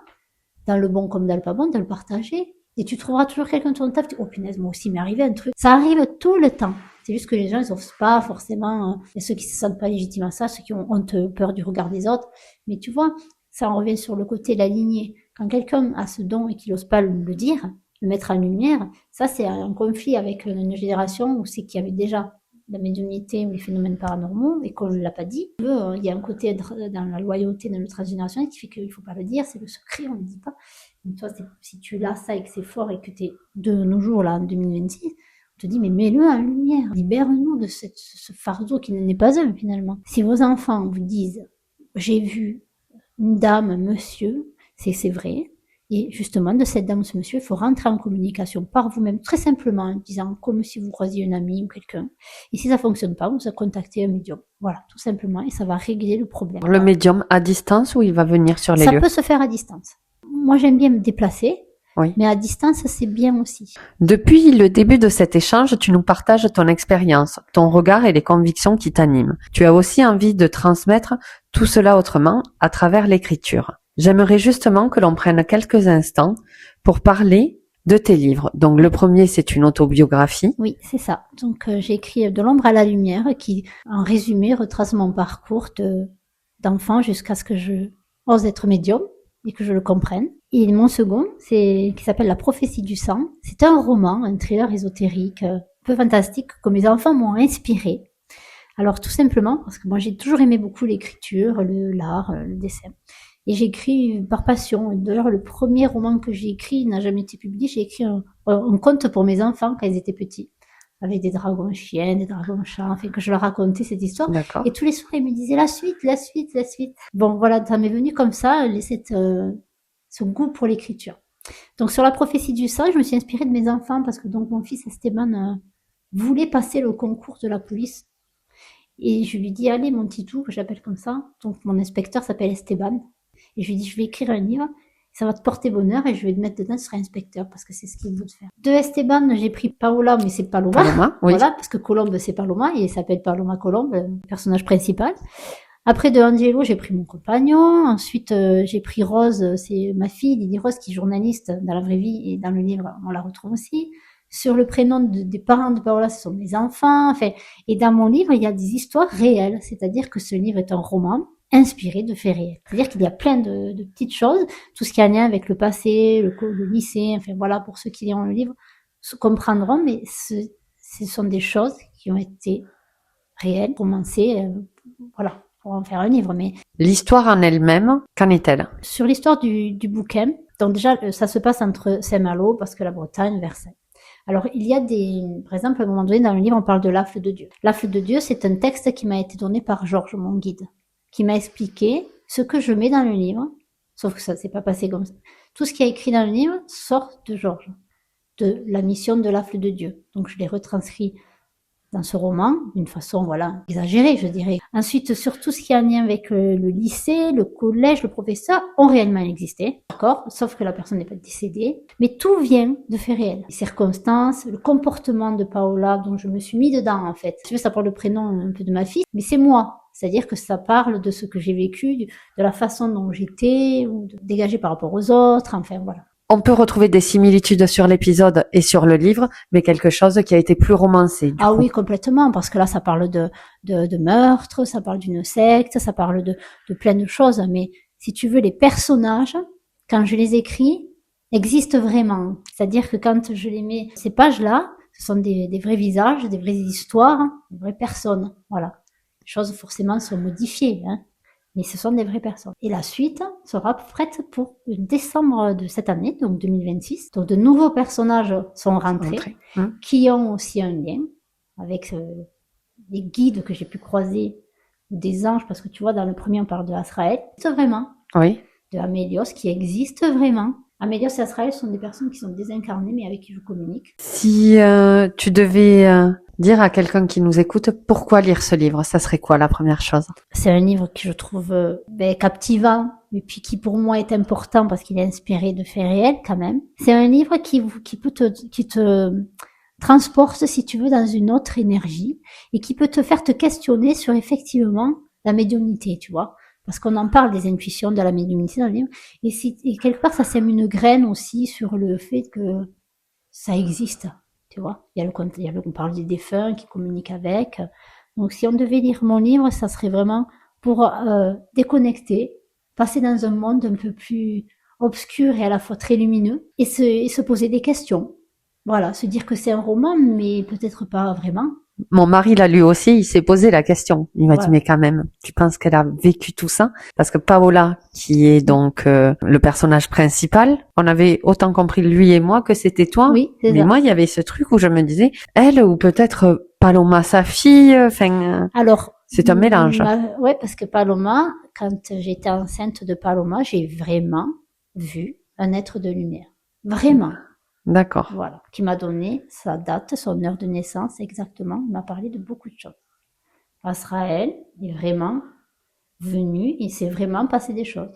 dans le bon comme dans le pas bon, de le partager. Et tu trouveras toujours quelqu'un sur ton table, tu dis, oh punaise, moi aussi, m'est arrivé un truc. Ça arrive tout le temps. C'est juste que les gens, ils osent pas forcément, il y a ceux qui se sentent pas légitimes à ça, ceux qui ont honte, peur du regard des autres. Mais tu vois, ça en revient sur le côté de la lignée. Quand quelqu'un a ce don et qu'il n'ose pas le dire, le mettre en lumière, ça c'est un conflit avec une génération où c'est qu'il y avait déjà la médiumnité ou les phénomènes paranormaux et qu'on ne l'a pas dit. Il y a un côté dans la loyauté de notre génération qui fait qu'il ne faut pas le dire, c'est le secret, on ne le dit pas. Mais toi, si tu l'as ça et que c'est fort et que tu es de nos jours, là, en 2026, on te dit, mais mets-le en lumière, libère-nous de ce fardeau qui n'est pas un, finalement. Si vos enfants vous disent, j'ai vu une dame, un monsieur, c'est vrai, et justement, de cette dame ou ce monsieur, il faut rentrer en communication par vous-même, très simplement, en disant, comme si vous croisiez une amie ou quelqu'un. Et si ça fonctionne pas, vous contactez un médium. Voilà, tout simplement, et ça va régler le problème. Le médium à distance ou il va venir sur les lieux? Ça peut se faire à distance. Moi, j'aime bien me déplacer. Oui. Mais à distance, c'est bien aussi. Depuis le début de cet échange, tu nous partages ton expérience, ton regard et les convictions qui t'animent. Tu as aussi envie de transmettre tout cela autrement à travers l'écriture. J'aimerais justement que l'on prenne quelques instants pour parler de tes livres. Donc le premier, c'est une autobiographie. Oui, c'est ça. Donc j'ai écrit De l'ombre à la lumière qui, en résumé, retrace mon parcours d'enfant jusqu'à ce que je ose être médium et que je le comprenne. Et mon second, qui s'appelle La prophétie du sang. C'est un roman, un thriller ésotérique, un peu fantastique, que mes enfants m'ont inspiré. Alors tout simplement, parce que moi j'ai toujours aimé beaucoup l'écriture, l'art, le dessin. Et j'écris par passion. D'ailleurs, le premier roman que j'ai écrit n'a jamais été publié. J'ai écrit un conte pour mes enfants quand ils étaient petits, avec des dragons chiens, des dragons chats, enfin que je leur racontais cette histoire. D'accord. Et tous les soirs, ils me disaient la suite, la suite, la suite. Bon, voilà, ça m'est venu comme ça, ce goût pour l'écriture. Donc sur La prophétie du sang, je me suis inspirée de mes enfants parce que donc mon fils Esteban voulait passer le concours de la police. Et je lui dis, allez mon titou, que j'appelle comme ça. Donc mon inspecteur s'appelle Esteban. Et je lui dis, je vais écrire un livre, ça va te porter bonheur et je vais te mettre dedans, tu seras inspecteur parce que c'est ce qu'il veut te faire. De Esteban, j'ai pris Paola, mais c'est Paloma. Paloma, oui. Voilà, parce que Colombe, c'est Paloma et il s'appelle Paloma Colombe, le personnage principal. Après de Angelo, j'ai pris mon compagnon. Ensuite, j'ai pris Rose, c'est ma fille, Lily Rose, qui est journaliste dans la vraie vie et dans le livre, on la retrouve aussi. Sur le prénom des parents de Paola, ce sont mes enfants. Enfin, et dans mon livre, il y a des histoires réelles, c'est-à-dire que ce livre est un roman inspiré de faits réels. C'est-à-dire qu'il y a plein de petites choses, tout ce qui a un lien avec le passé, le lycée, enfin voilà, pour ceux qui liront le livre, se comprendront, mais ce sont des choses qui ont été réelles, commencées, voilà, pour en faire un livre. Mais l'histoire en elle-même, qu'en est-elle? Sur l'histoire du bouquin, donc déjà, ça se passe entre Saint-Malo, parce que la Bretagne, Versailles. Alors, il y a par exemple, à un moment donné, dans le livre, on parle de l'Afle de Dieu. L'Afle de Dieu, c'est un texte qui m'a été donné par Georges, mon guide, qui m'a expliqué ce que je mets dans le livre, sauf que ça s'est pas passé comme ça. Tout ce qui est écrit dans le livre sort de Georges, de la mission de l'Afle de Dieu. Donc, je l'ai retranscrit dans ce roman, d'une façon, voilà, exagérée, je dirais. Ensuite, sur tout ce qui a un lien avec le lycée, le collège, le professeur, ont réellement existé, d'accord? Sauf que la personne n'est pas décédée. Mais tout vient de faits réels. Les circonstances, le comportement de Paola, dont je me suis mis dedans, en fait. Tu veux, ça parle le prénom un peu de ma fille, mais c'est moi. C'est-à-dire que ça parle de ce que j'ai vécu, de la façon dont j'étais, ou de dégager par rapport aux autres, enfin, voilà. On peut retrouver des similitudes sur l'épisode et sur le livre, mais quelque chose qui a été plus romancé. Ah oui, complètement, parce que là, ça parle de meurtre, ça parle d'une secte, ça parle de plein de choses. Mais si tu veux, les personnages, quand je les écris, existent vraiment. C'est-à-dire que quand je les mets, ces pages-là, ce sont des vrais visages, des vraies histoires, des vraies personnes. Voilà. Les choses, forcément, sont modifiées, hein. Mais ce sont des vraies personnes. Et la suite sera prête pour décembre de cette année, donc 2026. Donc de nouveaux personnages sont rentrés, qui ont aussi un lien avec les guides que j'ai pu croiser, des anges, parce que tu vois, dans le premier, on parle de Azraël. C'est vraiment. Oui. De Amélios, qui existe vraiment. Amélios et Azraël sont des personnes qui sont désincarnées, mais avec qui je communique. Si tu devais dire à quelqu'un qui nous écoute pourquoi lire ce livre, ça serait quoi la première chose? C'est un livre que je trouve captivant, et puis qui pour moi est important parce qu'il est inspiré de faits réels quand même. C'est un livre qui te transporte, si tu veux, dans une autre énergie et qui peut te faire te questionner sur effectivement la médiumnité, tu vois. Parce qu'on en parle des intuitions, de la médiumnité dans le livre. Et quelque part, ça sème une graine aussi sur le fait que ça existe, tu vois. On parle des défunts qui communiquent avec. Donc, si on devait lire mon livre, ça serait vraiment pour déconnecter, passer dans un monde un peu plus obscur et à la fois très lumineux, et se poser des questions. Voilà, se dire que c'est un roman, mais peut-être pas vraiment. Mon mari l'a lu aussi, il s'est posé la question. Il m'a dit, Ouais. mais quand même, tu penses qu'elle a vécu tout ça? Parce que Paola, qui est donc le personnage principal, on avait autant compris lui et moi que c'était toi. Oui, c'est Mais ça. moi, il y avait ce truc où je me disais, elle ou peut-être Paloma, sa fille, enfin, Alors, c'est un mélange. Ouais, parce que Paloma, quand j'étais enceinte de Paloma, j'ai vraiment vu un être de lumière. Vraiment. D'accord. Voilà. Qui m'a donné sa date, son heure de naissance exactement. Il m'a parlé de beaucoup de choses. Azraël est vraiment venu, il s'est vraiment passé des choses.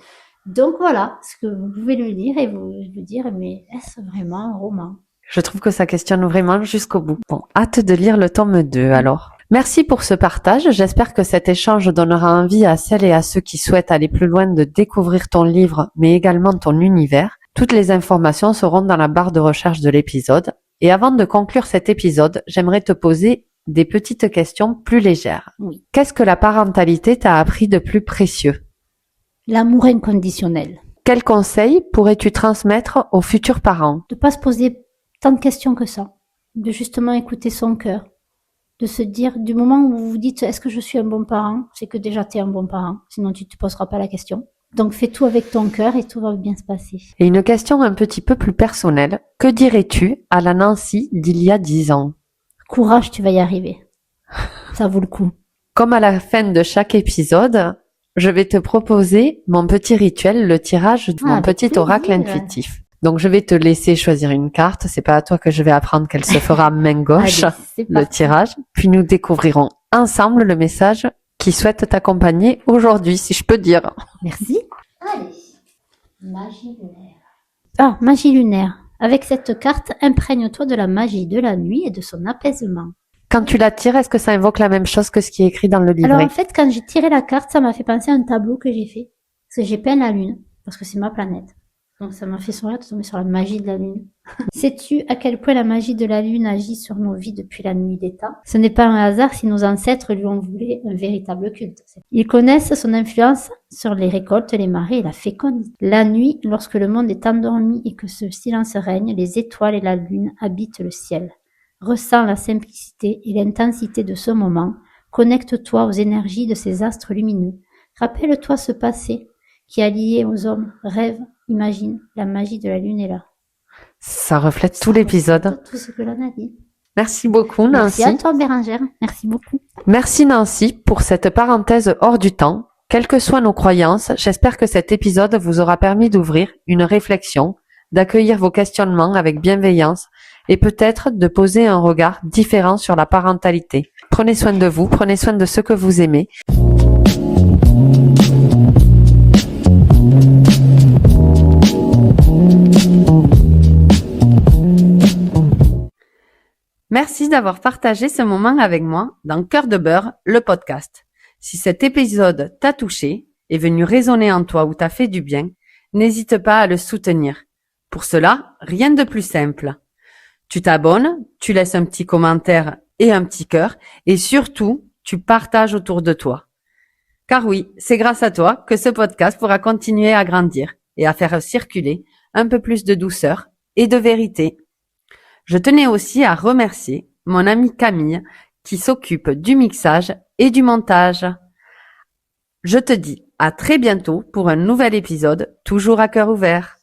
Donc voilà, ce que vous pouvez le lire et vous dire, mais est-ce vraiment un roman? Je trouve que ça questionne vraiment jusqu'au bout. Bon, hâte de lire le tome 2 alors. Merci pour ce partage. J'espère que cet échange donnera envie à celles et à ceux qui souhaitent aller plus loin de découvrir ton livre, mais également ton univers. Toutes les informations seront dans la barre de recherche de l'épisode. Et avant de conclure cet épisode, j'aimerais te poser des petites questions plus légères. Oui. Qu'est-ce que la parentalité t'a appris de plus précieux? L'amour inconditionnel. Quels conseils pourrais-tu transmettre aux futurs parents? De pas se poser tant de questions que ça. De justement écouter son cœur. De se dire, du moment où vous vous dites, est-ce que je suis un bon parent? C'est que déjà tu es un bon parent. Sinon tu te poseras pas la question. Donc fais tout avec ton cœur et tout va bien se passer. Et une question un petit peu plus personnelle. Que dirais-tu à la Nancy d'il y a 10 ans? Courage, tu vas y arriver. Ça vaut le coup. Comme à la fin de chaque épisode, je vais te proposer mon petit rituel, le tirage de mon avec petit oracle plaisir. intuitif. Donc je vais te laisser choisir une carte. C'est pas à toi que je vais apprendre qu'elle se fera main gauche, Allez, c'est le parti. tirage. Puis nous découvrirons ensemble le message qui souhaite t'accompagner aujourd'hui, si je peux dire. Merci. Allez. Magie lunaire. Ah, magie lunaire. Avec cette carte, imprègne-toi de la magie de la nuit et de son apaisement. Quand tu la tires, est-ce que ça invoque la même chose que ce qui est écrit dans le livret? Alors en fait, quand j'ai tiré la carte, ça m'a fait penser à un tableau que j'ai fait. Parce que j'ai peint la lune, parce que c'est ma planète. Donc ça m'a fait sourire de tomber sur la magie de la lune. Sais-tu à quel point la magie de la lune agit sur nos vies depuis la nuit des temps? Ce n'est pas un hasard si nos ancêtres lui ont voulu un véritable culte. Ils connaissent son influence sur les récoltes, les marées et la fécondité. La nuit, lorsque le monde est endormi et que ce silence règne, les étoiles et la lune habitent le ciel. Ressens la simplicité et l'intensité de ce moment. Connecte-toi aux énergies de ces astres lumineux. Rappelle-toi ce passé qui a lié aux hommes. Rêve, imagine, la magie de la lune est là. Ça reflète tout l'épisode. Tout ce que l'on a dit. Merci beaucoup, Nancy. Merci à toi, Bérangère. Merci beaucoup. Merci, Nancy, pour cette parenthèse hors du temps. Quelles que soient nos croyances, j'espère que cet épisode vous aura permis d'ouvrir une réflexion, d'accueillir vos questionnements avec bienveillance et peut-être de poser un regard différent sur la parentalité. Prenez soin de vous, prenez soin de ceux que vous aimez. Merci d'avoir partagé ce moment avec moi dans Cœur de Beurre, le podcast. Si cet épisode t'a touché, est venu résonner en toi ou t'a fait du bien, n'hésite pas à le soutenir. Pour cela, rien de plus simple. Tu t'abonnes, tu laisses un petit commentaire et un petit cœur, et surtout, tu partages autour de toi. Car oui, c'est grâce à toi que ce podcast pourra continuer à grandir et à faire circuler un peu plus de douceur et de vérité. Je tenais aussi à remercier mon amie Camille qui s'occupe du mixage et du montage. Je te dis à très bientôt pour un nouvel épisode, toujours à cœur ouvert.